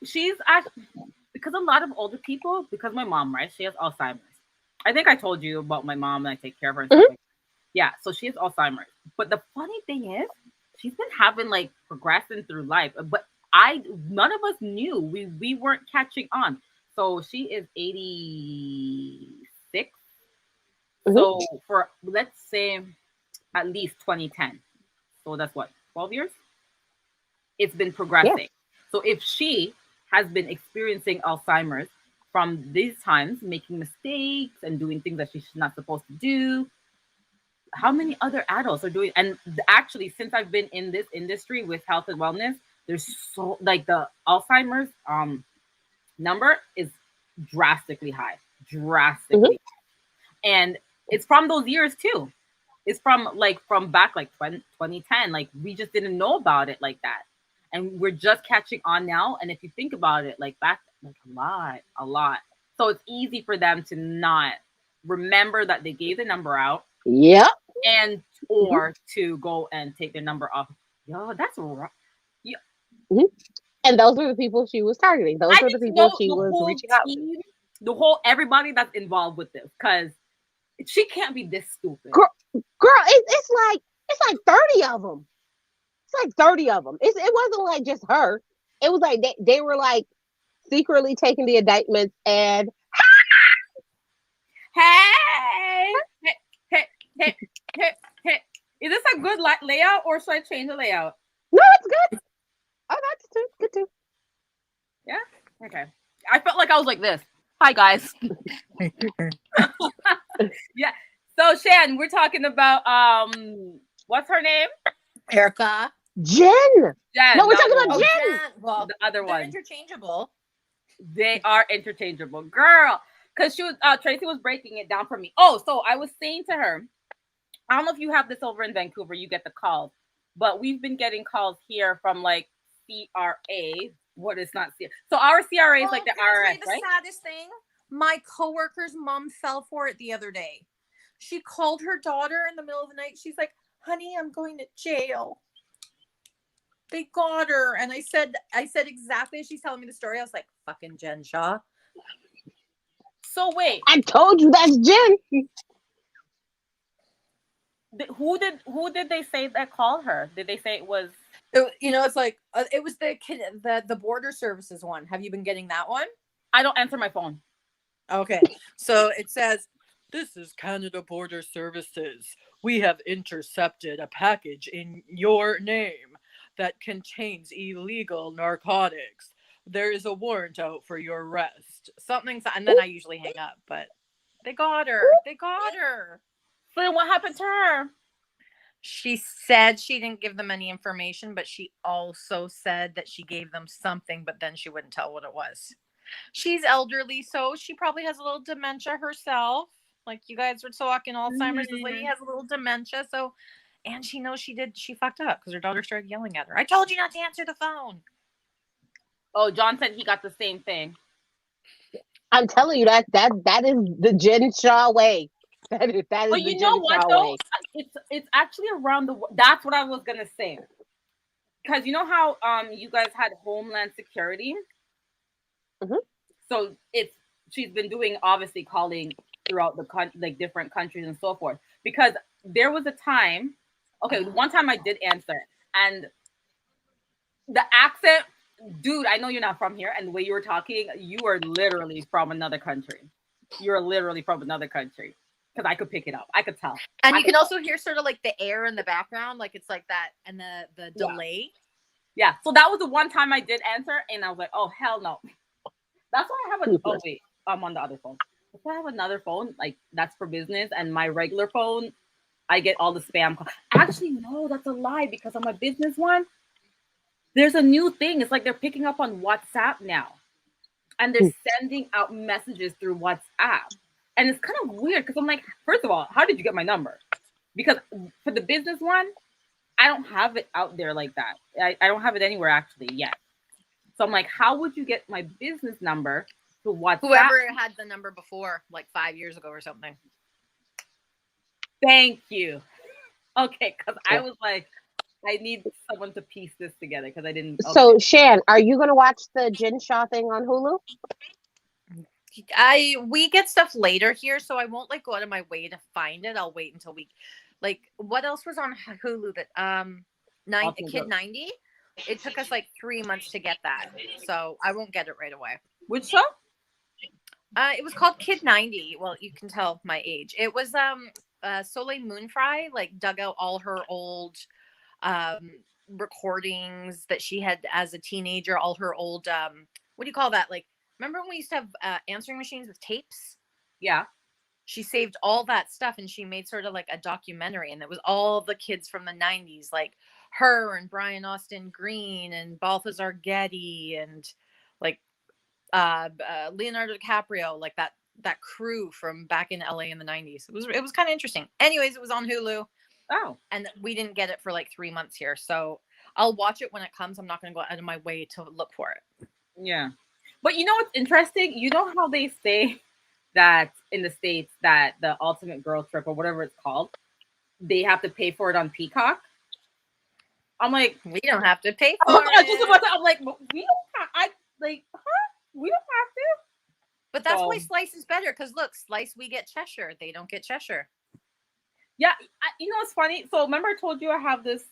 she's actually, because a lot of older people, because my mom, right? She has Alzheimer's. I think I told you about my mom and I take care of her and stuff mhm, like that. Yeah, so she has Alzheimer's. But the funny thing is, she's been having like progressing through life, but I none of us knew. We weren't catching on. So she is 86. mhm, So for let's say at least 2010. So that's what, 12 years? It's been yeah, progressing. So if she has been experiencing Alzheimer's from these times making mistakes and doing things that she's not supposed to do. How many other adults are doing? And actually, since I've been in this industry with health and wellness, there's so like the Alzheimer's number is drastically high, drastically. And it's from those years too. It's from back like 2010. Like we just didn't know about it like that. And we're just catching on now. And if you think about it, like back like a lot. So it's easy for them to not remember that they gave the number out. Yep. And or to go and take their number off. Yo, that's right. Yeah. And those were the people she was targeting. Those were the people she was reaching out to. The whole everybody that's involved with this, because she can't be this stupid. Girl, it's like 30 of them. It's like 30 of them. It wasn't like just her. It was like they were like secretly taking the indictments and hey. Is this a good layout or should I change the layout? No, it's good. Oh, that's good too. Yeah? Okay. I felt like I was like this. Hi, guys. Yeah. So, Shan, we're talking about, what's her name? Erica. Jen. No, we're talking about Jen. Jen. Well, the other one. Interchangeable. They are interchangeable. Girl. Because she was, Tracy was breaking it down for me. Oh, so I was saying to her, I don't know if you have this over in Vancouver, you get the calls, but we've been getting calls here from like CRA. What is not CRA? So our CRA is like the IRS, the right? Saddest thing, my coworker's mom fell for it the other day. She called her daughter in the middle of the night. She's like, "Honey, I'm going to jail. They got her." And I said exactly as she's telling me the story. I was like, "Fucking Jen Shaw." So wait, I told you that's Jen. Who did they say that called her? Did they say it was? It's like it was the border services one. Have you been getting that one? I don't answer my phone. Okay, so it says, "This is Canada Border Services. We have intercepted a package in your name that contains illegal narcotics. There is a warrant out for your arrest." And then I usually hang up, but they got her. So then what happened to her? She said she didn't give them any information, but she also said that she gave them something, but then she wouldn't tell what it was. She's elderly, so she probably has a little dementia herself. Like you guys were talking Alzheimer's, this lady has a little dementia, so and she knows she fucked up because her daughter started yelling at her. "I told you not to answer the phone." Oh, John said he got the same thing. I'm telling you that is the Jen Shaw way. That is but the you know Jen what Shaw though? way. It's actually around the. That's what I was gonna say. Because you know how you guys had Homeland Security. So she's been doing obviously calling throughout the different countries and so forth. Because there was a time. Okay, one time I did answer, and the accent. Dude, I know you're not from here, and the way you were talking, you are literally from another country. You're literally from another country. Because I could pick it up. I could tell. And you can also hear sort of like the air in the background, like it's like that, and the delay. Yeah. So that was the one time I did answer, and I was like, oh, hell no. That's why I have oh, wait. I'm on the other phone. That's why I have another phone. Like, that's for business. And my regular phone, I get all the spam calls. Actually, no, that's a lie. Because on my business one, there's a new thing. It's like they're picking up on WhatsApp now. And they're sending out messages through WhatsApp. And it's kind of weird because I'm like, first of all, how did you get my number? Because for the business one, I don't have it out there like that. I don't have it anywhere actually yet. So I'm like, how would you get my business number to WhatsApp? Whoever had the number before, like 5 years ago or something. Thank you. Okay, because I was like, I need someone to piece this together because I didn't. Okay. So, Shan, are you going to watch the Jen Shaw thing on Hulu? We get stuff later here, so I won't like go out of my way to find it. I'll wait until what else was on Hulu that Kid 90? It took us like 3 months to get that, so I won't get it right away. Which show? It was called Kid 90. Well, you can tell my age. It was Soleil Moonfry like dug out all her old recordings that she had as a teenager, all her old what do you call that, like Remember when we used to have answering machines with tapes? Yeah. She saved all that stuff and she made sort of like a documentary, and it was all the kids from the 90s, like her and Brian Austin Green and Balthazar Getty and like Leonardo DiCaprio, like that crew from back in LA in the 90s. It was kind of interesting. Anyways, it was on Hulu. Oh. And we didn't get it for like 3 months here. So I'll watch it when it comes. I'm not going to go out of my way to look for it. Yeah. But you know what's interesting? You know how they say that in the States that the ultimate girl trip or whatever it's called, they have to pay for it on Peacock? I'm like, we don't have to pay oh for God, it. just about to, I'm like, but we don't have, we don't have to. But that's why Slice is better, because look, Slice, we get Cheshire. They don't get Cheshire. Yeah, you know what's funny? So remember I told you I have this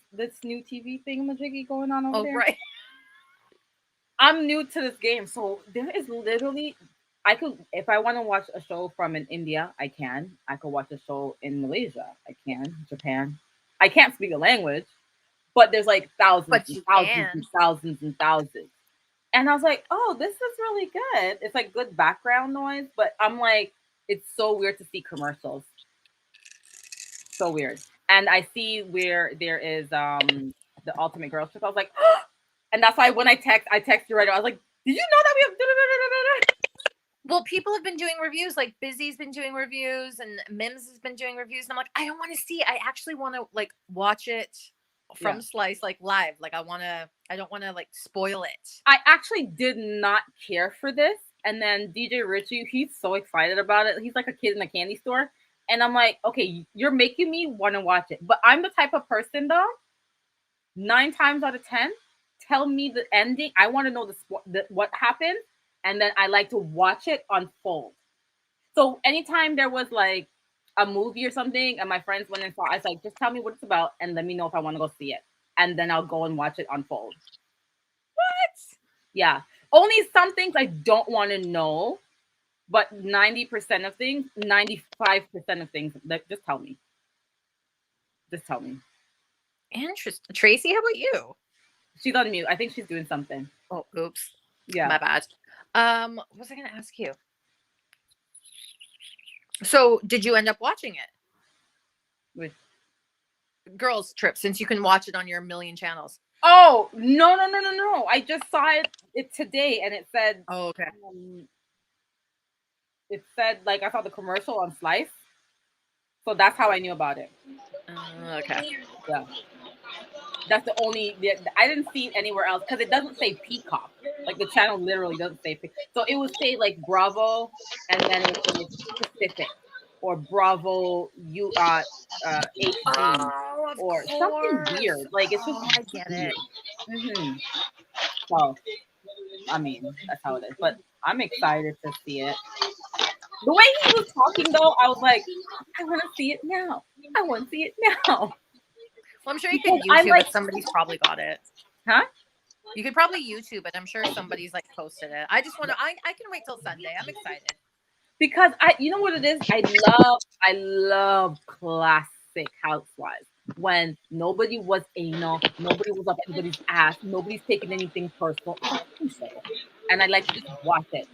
new TV thingamajiggy going on over there? Right. I'm new to this game, so there is literally, I could, if I want to watch a show from in India, I can. I could watch a show in Malaysia, I can. Japan. I can't speak the language, but there's like thousands and thousands and thousands and thousands. And I was like, oh, this is really good. It's like good background noise, but I'm like, it's so weird to see commercials. So weird. And I see where there is the Ultimate Girls Trip. I was like, oh! And that's why when I text you right now. I was like, did you know that we have? Well, people have been doing reviews. Like Busy's been doing reviews, and Mims has been doing reviews. And I'm like, I don't want to see. I actually want to like watch it from Slice, like live. Like I don't want to like spoil it. I actually did not care for this. And then DJ Richie, he's so excited about it. He's like a kid in a candy store. And I'm like, okay, you're making me want to watch it. But I'm the type of person, though, 9 times out of 10, tell me the ending. I want to know what happened. And then I like to watch it unfold. So anytime there was like a movie or something and my friends went and saw it, I was like, just tell me what it's about and let me know if I want to go see it. And then I'll go and watch it unfold. What? Yeah. Only some things I don't want to know. But 90% of things, 95% of things, like, just tell me. Just tell me. Interesting. Tracy, how about you? She's on mute. I think she's doing something. Oh, oops. Yeah. My bad. What was I going to ask you? So, did you end up watching it? With Girls Trip, since you can watch it on your million channels. Oh, no. I just saw it today, and it said... Oh, okay. It said, like, I saw the commercial on Slice. So that's how I knew about it. Okay. Yeah. That's the only... I didn't see it anywhere else because it doesn't say Peacock. Like, the channel literally doesn't say Peacock. So it would say, like, Bravo, and then it was Pacific. Or Bravo, HD. Or something weird. Like, it's just... I get it. Mm-hmm. So, I mean, that's how it is. But I'm excited to see it. The way he was talking, though, I was like, I want to see it now. I want to see it now. Well, I'm sure you could YouTube it. Somebody's probably got it. Huh? You could probably YouTube it. I'm sure somebody's like posted it. I just want to. I can wait till Sunday. I'm excited. Because you know what it is? I love classic Housewives. When nobody was anal, nobody was up anybody's ass, nobody's taking anything personal. And I like to just watch it.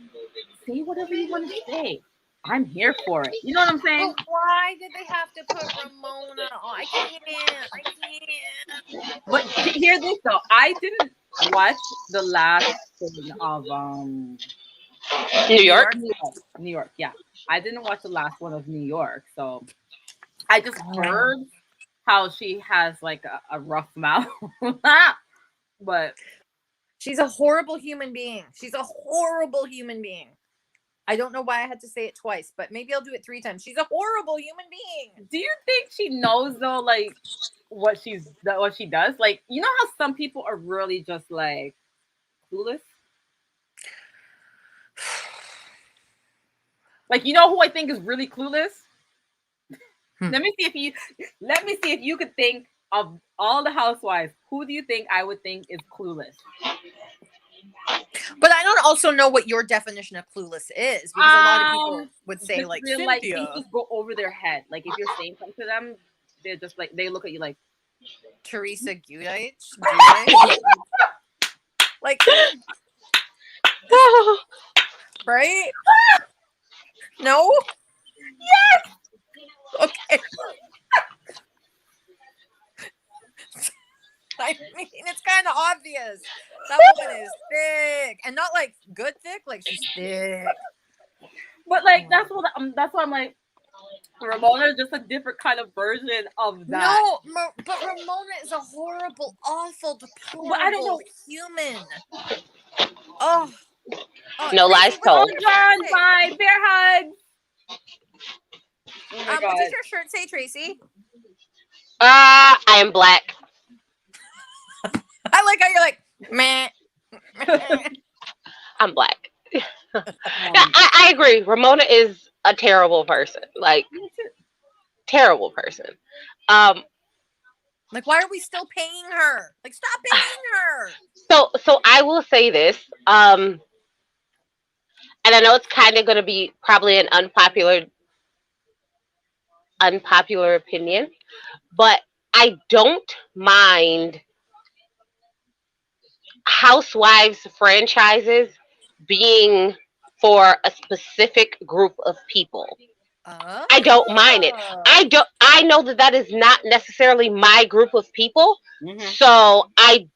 Say whatever you want to say. I'm here for it. You know what I'm saying? But why did they have to put Ramona on? I can't. But hear this though. I didn't watch the last season of New York. New York, yeah. I didn't watch the last one of New York, so I just heard how she has like a rough mouth. But she's a horrible human being. She's a horrible human being. I don't know why I had to say it twice, but maybe I'll do it 3 times. She's a horrible human being. Do you think she knows though, like what she does? Like, you know how some people are really just like clueless? Like, you know who I think is really clueless? Let me see if you could think of all the housewives. Who do you think I would think is clueless? But I don't also know what your definition of clueless is, because a lot of people would say like Cynthia. Like they just go over their head. Like if you're saying something to them, they're just like they look at you like Teresa Giudice. Like right? No? Yes. Okay. I mean, it's kind of obvious. That woman is thick, and not like good thick, like she's thick. But like that's what I'm like. Ramona is just a different kind of version of that. No, but Ramona is a horrible, awful, deplorable human. Oh, No lies told. John, bye, bear hugs. Oh my God. What does your shirt say, Tracy? I am black. I like how you're like, meh. I'm black. I agree. Ramona is a terrible person. Like, terrible person. Like, why are we still paying her? Like, stop paying her. So I will say this. And I know it's kind of going to be probably an unpopular opinion, but I don't mind Housewives franchises being for a specific group of people. I don't mind it. I know that is not necessarily my group of people. Mm-hmm. So I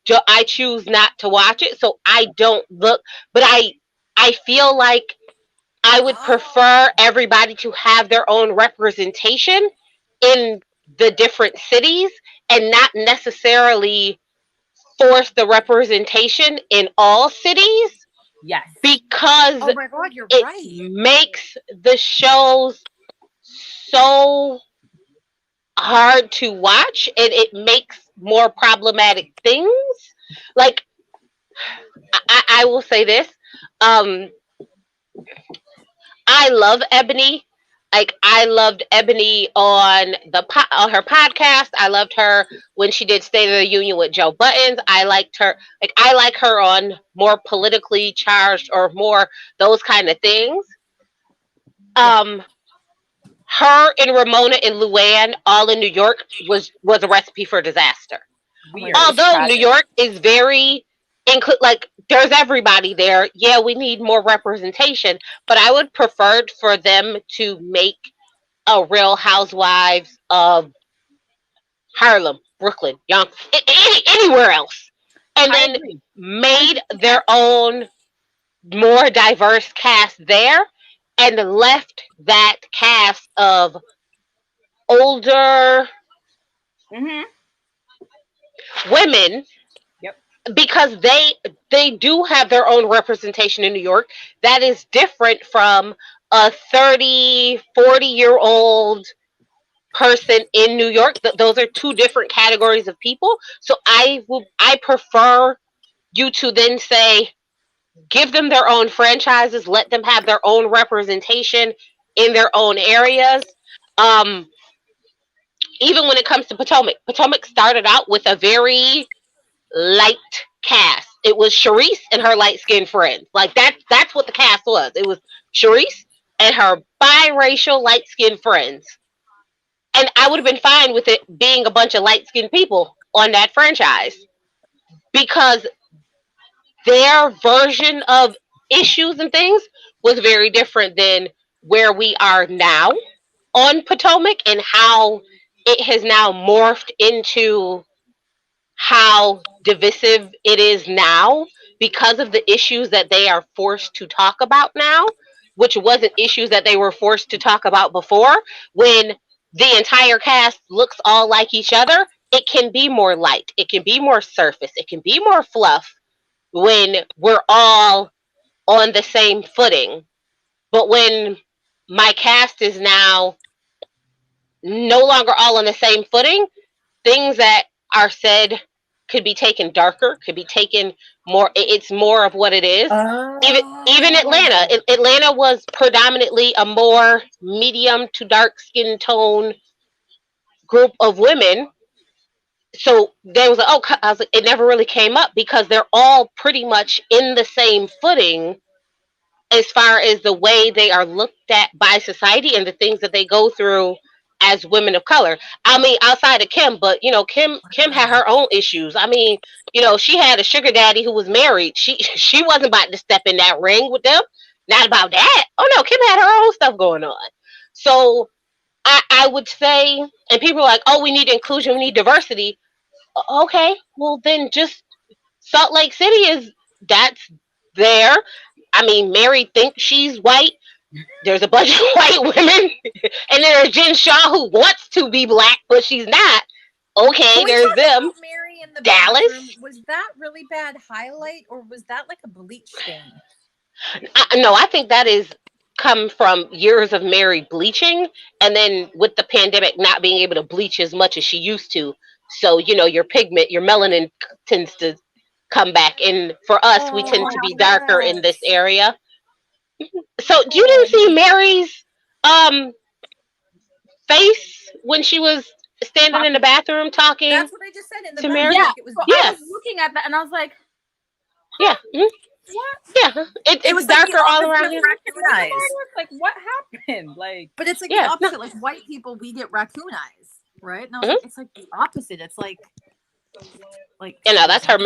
choose not to watch it. So I don't look, but I feel like I would prefer everybody to have their own representation in the different cities and not necessarily force the representation in all cities. Yes. Because oh my God, you're it right. makes the shows so hard to watch, and it makes more problematic things. Like, I will say this. I love Ebony. Like, I loved Ebony on her podcast. I loved her when she did State of the Union with Joe Buttons. I liked her. Like, I like her on more politically charged or more those kind of things. Her and Ramona and Luann all in New York was a recipe for disaster. Weird. Although New York is very like, there's everybody there. Yeah, we need more representation, but I would prefer for them to make a Real Housewives of Harlem, Brooklyn, Yonkers, anywhere else, and then made their own more diverse cast there, and left that cast of older women. Because they do have their own representation in New York that is different from a 30, 40-year-old person in New York. Those are two different categories of people. So I prefer you to then say, give them their own franchises, let them have their own representation in their own areas. Even when it comes to Potomac started out with a very light cast. It was Charisse and her light-skinned friends. Like, that's what the cast was. It was Charisse and her biracial light-skinned friends. And I would have been fine with it being a bunch of light-skinned people on that franchise, because their version of issues and things was very different than where we are now on Potomac, and how it has now morphed into how divisive it is now because of the issues that they are forced to talk about now, which wasn't issues that they were forced to talk about before. When the entire cast looks all like each other, it can be more light, it can be more surface, it can be more fluff when we're all on the same footing. But when my cast is now no longer all on the same footing, things that are said could be taken darker, could be taken more. It's more of what it is. Even Atlanta was predominantly a more medium to dark skin tone group of women. So there was I was like, it never really came up because they're all pretty much in the same footing as far as the way they are looked at by society and the things that they go through as women of color. I mean, outside of Kim, but Kim had her own issues. I mean, she had a sugar daddy who was married. She wasn't about to step in that ring with them. Not about that. Oh no, Kim had her own stuff going on. So I would say, and people are like, oh, we need inclusion, we need diversity. Okay, well then just Salt Lake City is that's there. I mean, Mary thinks she's white. There's a bunch of white women, and then there's Jen Shaw who wants to be black, but she's not. Can Okay, we there's talk them. about Mary in the bathroom? Dallas. Was that really bad highlight, or was that like a bleach stain? No, I think that is come from years of Mary bleaching, and then with the pandemic not being able to bleach as much as she used to. So your pigment, your melanin tends to come back. And for us, we tend Oh to be darker in this yes. area. So you didn't Oh, see Mary's um face when she was standing in the bathroom talking that's what I just said in the to bathroom. Mary? Yeah. Like it was So I Yeah, was looking at that and I was like, yeah, what? yeah. it It's was like the darker all opposite around of here. raccoon Makeup eyes. artist? Like, what happened? Like, But it's like the Yeah, no. opposite. Like white people, we get raccoon eyes, right? And I was Mhm. like, it's like the opposite. It's like That's her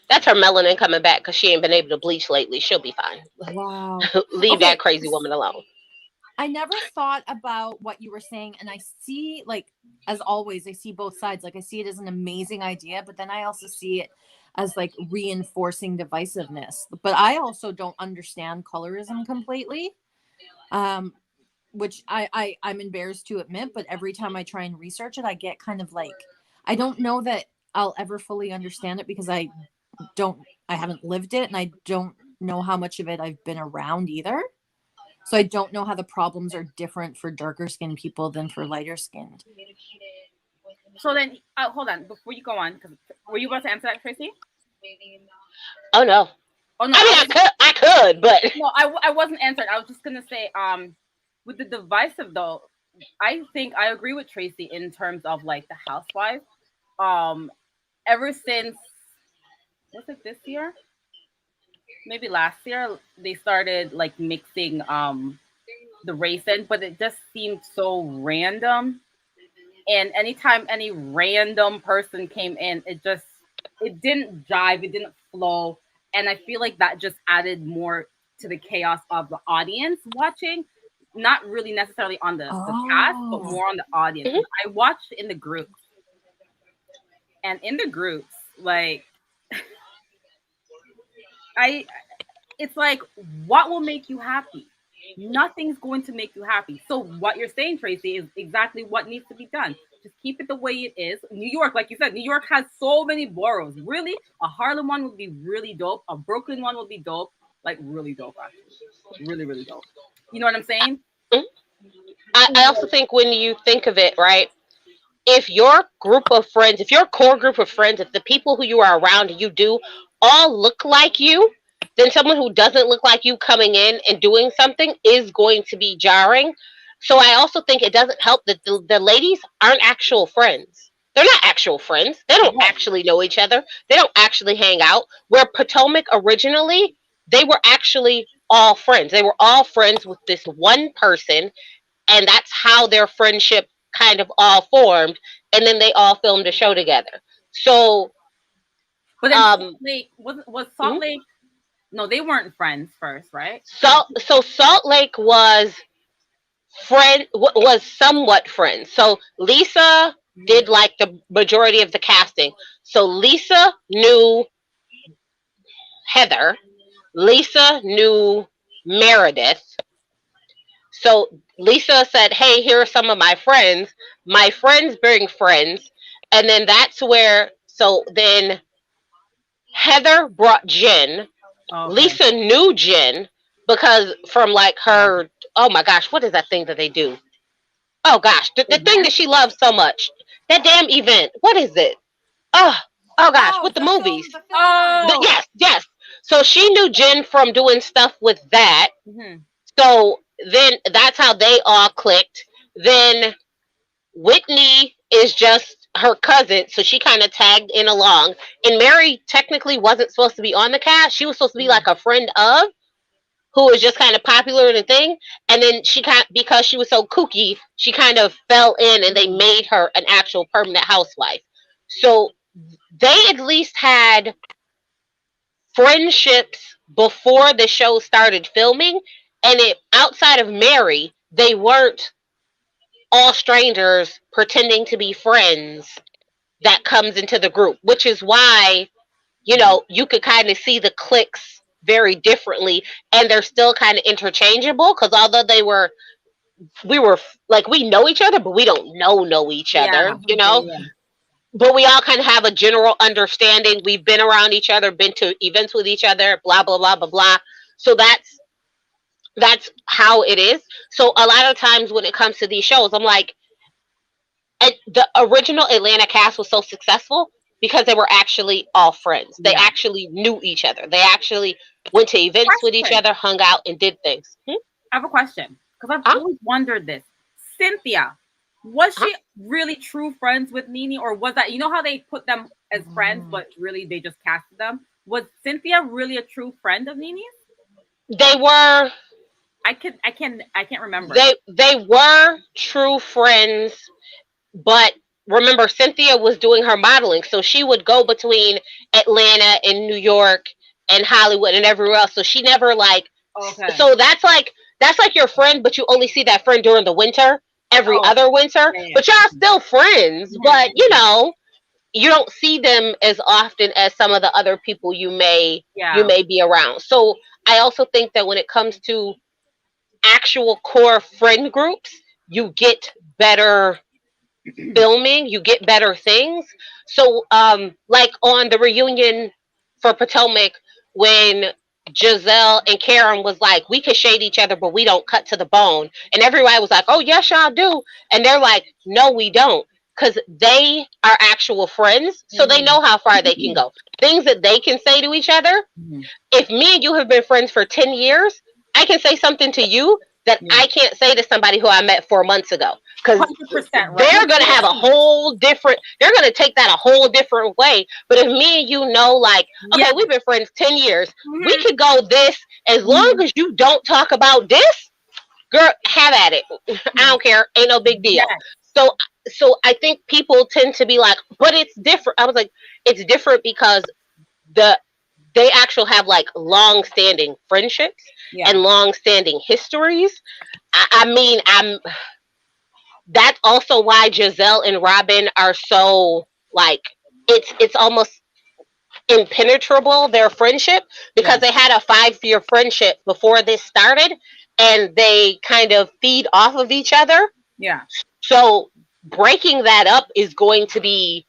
That's her melanin coming back because she ain't been able to bleach lately. She'll be fine. wow. Leave that Okay, crazy woman alone. I never thought about what you were saying, and I see, like, as always, I see both sides. Like, I see it as an amazing idea, but then I also see it as like reinforcing divisiveness. But I also don't understand colorism completely, um, which I'm embarrassed to admit. But every time I try and research it, I get kind of like I don't know that I'll ever fully understand it because I haven't lived it, and I don't know how much of it I've been around either. So I don't know how the problems are different for darker skinned people than for lighter skinned. so then, hold on before you go on, because were you about to answer that, Tracy? Oh no. Oh no, I mean, I was I could, but no, I wasn't answered. I was just gonna say, with the divisive though, I think I agree with Tracy in terms of like the housewives. Um, ever since was it this year? Maybe last year they started like mixing the race in, but it just seemed so random. And anytime any random person came in, it didn't jive, it didn't flow, and I feel like that just added more to the chaos of the audience watching. Not really necessarily on the cast, but Oh. more on the audience. mhm. 'Cause I watched in the groups, and in the groups, like I, it's like, what will make you happy? Nothing's going to make you happy. So what you're saying, Tracy, is exactly what needs to be done. Just keep it the way it is. New York, like you said, New York has so many boroughs. Really, a Harlem one would be really dope. A Brooklyn one would be dope. Like really dope, actually. Really, really dope. You know what I'm saying? Mhm. I also think when you think of it, right? If your group of friends, if your core group of friends, if the people who you are around and you do all look like you, then someone who doesn't look like you coming in and doing something is going to be jarring. So I also think it doesn't help that the ladies aren't actual friends. They're not actual friends. They don't Yeah. actually know each other. They don't actually hang out. Where Potomac originally, they were actually all friends. They were all friends with this one person, and that's how their friendship kind of all formed, and then they all filmed a show together. So But then Salt um Lake was Salt mhm. Lake. No, they weren't friends first, right? so Salt Lake was somewhat friends. So Lisa Mhm. did like the majority of the casting. So Lisa knew Heather, Lisa knew Meredith. So Lisa said, hey, here are some of my friends. My friends bring friends. And then that's where, so then Heather brought Jen. Oh, okay. Lisa knew Jen because from like Yeah. her, oh my gosh, what is that thing that they do? Oh gosh, the thing that Event. she loves so much. That damn event. What is it? Oh, oh gosh, Oh, with the movies. the film one. Oh. Yes, yes. So she knew Jen from doing stuff with that. Mhm. So then that's how they all clicked. Then Whitney is just her cousin, so she kind of tagged in along. And Mary technically wasn't supposed to be on the cast. She was supposed to be Mhm. like a friend of who was just kind of popular in the thing. And then she kind because she was so kooky, she kind of fell in and they Mhm. made her an actual permanent housewife. So they at least had friendships before the show started filming, And it outside of Mary, they weren't all strangers pretending to be friends that comes into the group, which is why, you know, you could kind of see the cliques very differently, and they're still kind of interchangeable because although we were like, we know each other, but we don't know each Yeah, other, you yeah, know. yeah. But we all kind of have a general understanding. We've been around each other, been to events with each other, blah blah blah blah blah. So that's how it is. So a lot of times when it comes to these shows, I'm like, the original Atlanta cast was so successful because they were actually all friends. They Yeah. actually knew each other. They actually went to events with each Question. other, hung out, and did things. I have a question because I've Huh? always wondered this. Cynthia, was Huh? she really true friends with Nene, or was that, you know how they put them as friends, but really they just casted them? Was Cynthia really a true friend of Nene's? They were. I can't remember. They were true friends, but remember, Cynthia was doing her modeling, so she would go between Atlanta and New York and Hollywood and everywhere else. So she never like. Okay. So that's like your friend, but you only see that friend during the winter, every Oh, other winter. yeah, yeah. But y'all still friends. Mhm. But you know, you don't see them as often as some of the other people you may be around. So I also think that when it comes to actual core friend groups, you get better filming, you get better things. So like on the reunion for Potomac, when Giselle and Karen was like, we could shade each other, but we don't cut to the bone. And everybody was like, oh, yes, y'all do. And they're like, no, we don't. Because they are actual friends, so they know how far they can go. Things that they can say to each other. If me and you have been friends for 10 years, I can say something to you that I can't say to somebody who I met 4 months ago. Because 100%, right? they're going to have a whole different, they're going to take that a whole different way. But if me and you know, like, okay, we've been friends 10 years, we could go this, as long as you don't talk about this, girl, have at it. I don't care. Ain't no big deal. So I think people tend to be like, but it's different. I was like, it's different because they actually have like long-standing friendships and long-standing histories. I mean, that's also why Giselle and Robin are so like, it's almost impenetrable, their friendship, because they had a 5-year friendship before this started, and they kind of feed off of each other. Yeah. So breaking that up is going to be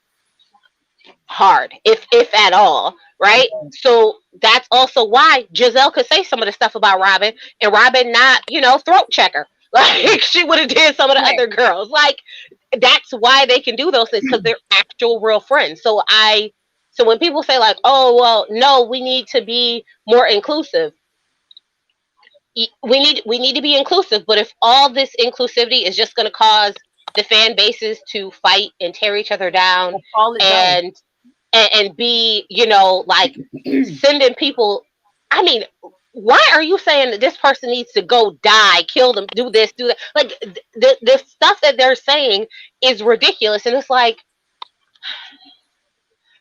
hard, if at all, right? So that's also why Giselle could say some of the stuff about Robin, and Robin not, throat checker like she would have did some of the other girls. Like, that's why they can do those things, because they're actual real friends. So when people say like, oh well, no, we need to be more inclusive, we need to be inclusive, but if all this inclusivity is just going to cause the fan bases to fight and tear each other down and be, like sending people, I mean, why are you saying that this person needs to go die, kill them, do this, do that? Like, the stuff that they're saying is ridiculous. And it's like,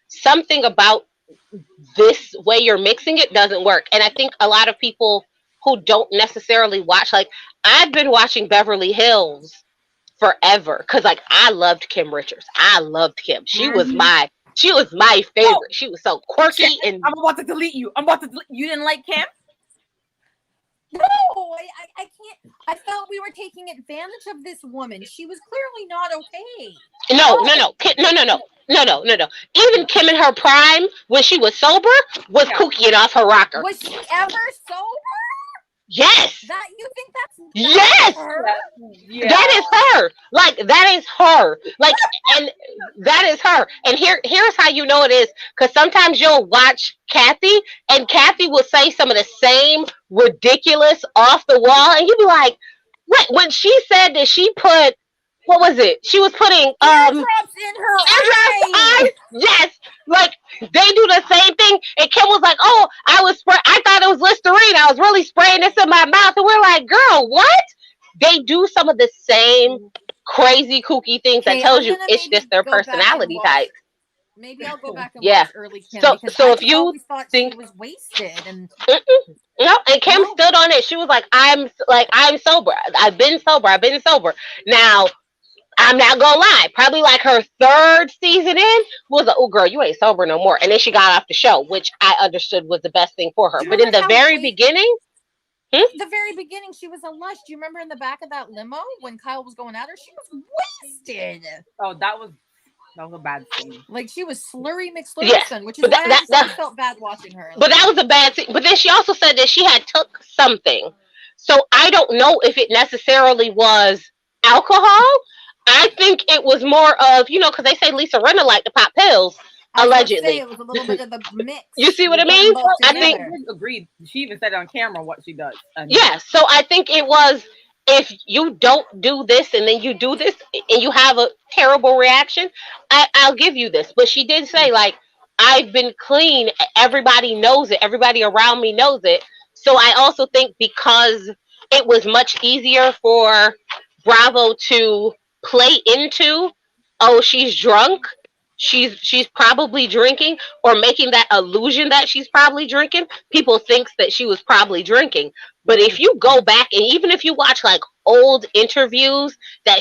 something about this way you're mixing it doesn't work. And I think a lot of people who don't necessarily watch, like, I've been watching Beverly Hills forever because, like, I loved Kim Richards. I loved Kim. She was my favorite. She was so quirky. And I'm about to delete you. You didn't like Kim? No, I can't. I felt we were taking advantage of this woman. She was clearly not okay. No. Even Kim in her prime, when she was sober, was kooky off her rocker. Was she ever sober? Yes. That you think that's yes. Her? Yeah. That is her. Like, that is her. Like, and that is her. And here's how you know it is, because sometimes you'll watch Kathy, and Kathy will say some of the same ridiculous off the wall, and you'll be like, what? When she said that she put, what was it? She was putting eardrops in her eyes. Yes. Like, they do the same thing. And Kim was like, oh, I thought it was Listerine. I was really spraying this in my mouth. And we're like, girl, what? They do some of the same crazy, kooky things that tells you it's just their personality type. Maybe I'll go back and Yeah. watch early Kim So because so I if just you always thought think she was wasted and no, and Kim no. stood on it. She was like, I'm sober. I've been sober. I've been sober. Now, I'm not gonna lie. Probably like her third season in was like, oh girl, you ain't sober no more. And then she got off the show, which I understood was the best thing for her. Do you But in remember the how very beginning, the very beginning she was a lush? Do you remember in the back of that limo when Kyle was going at her? She was wasted. Oh, that was a bad scene. Like she was slurry yes. McSlurryson, which is But why I just always felt bad watching her. but that was a bad thing. But then she also said that she had took something. So I don't know if it necessarily was alcohol. I think it was more of, because they say Lisa Rinna liked to pop pills, I was gonna say allegedly. it was a little bit of the mix. You see what We I put them mean? both I think together. Agreed. She even said it on camera what she does. yeah. So I think it was, if you don't do this and then you do this and you have a terrible reaction, I'll give you this. But she did say, like, I've been clean. Everybody knows it. Everybody around me knows it. So I also think because it was much easier for Bravo to play into, oh, she's drunk. She's probably drinking, or making that illusion that she's probably drinking. People thinks that she was probably drinking. But if you go back and even if you watch like old interviews that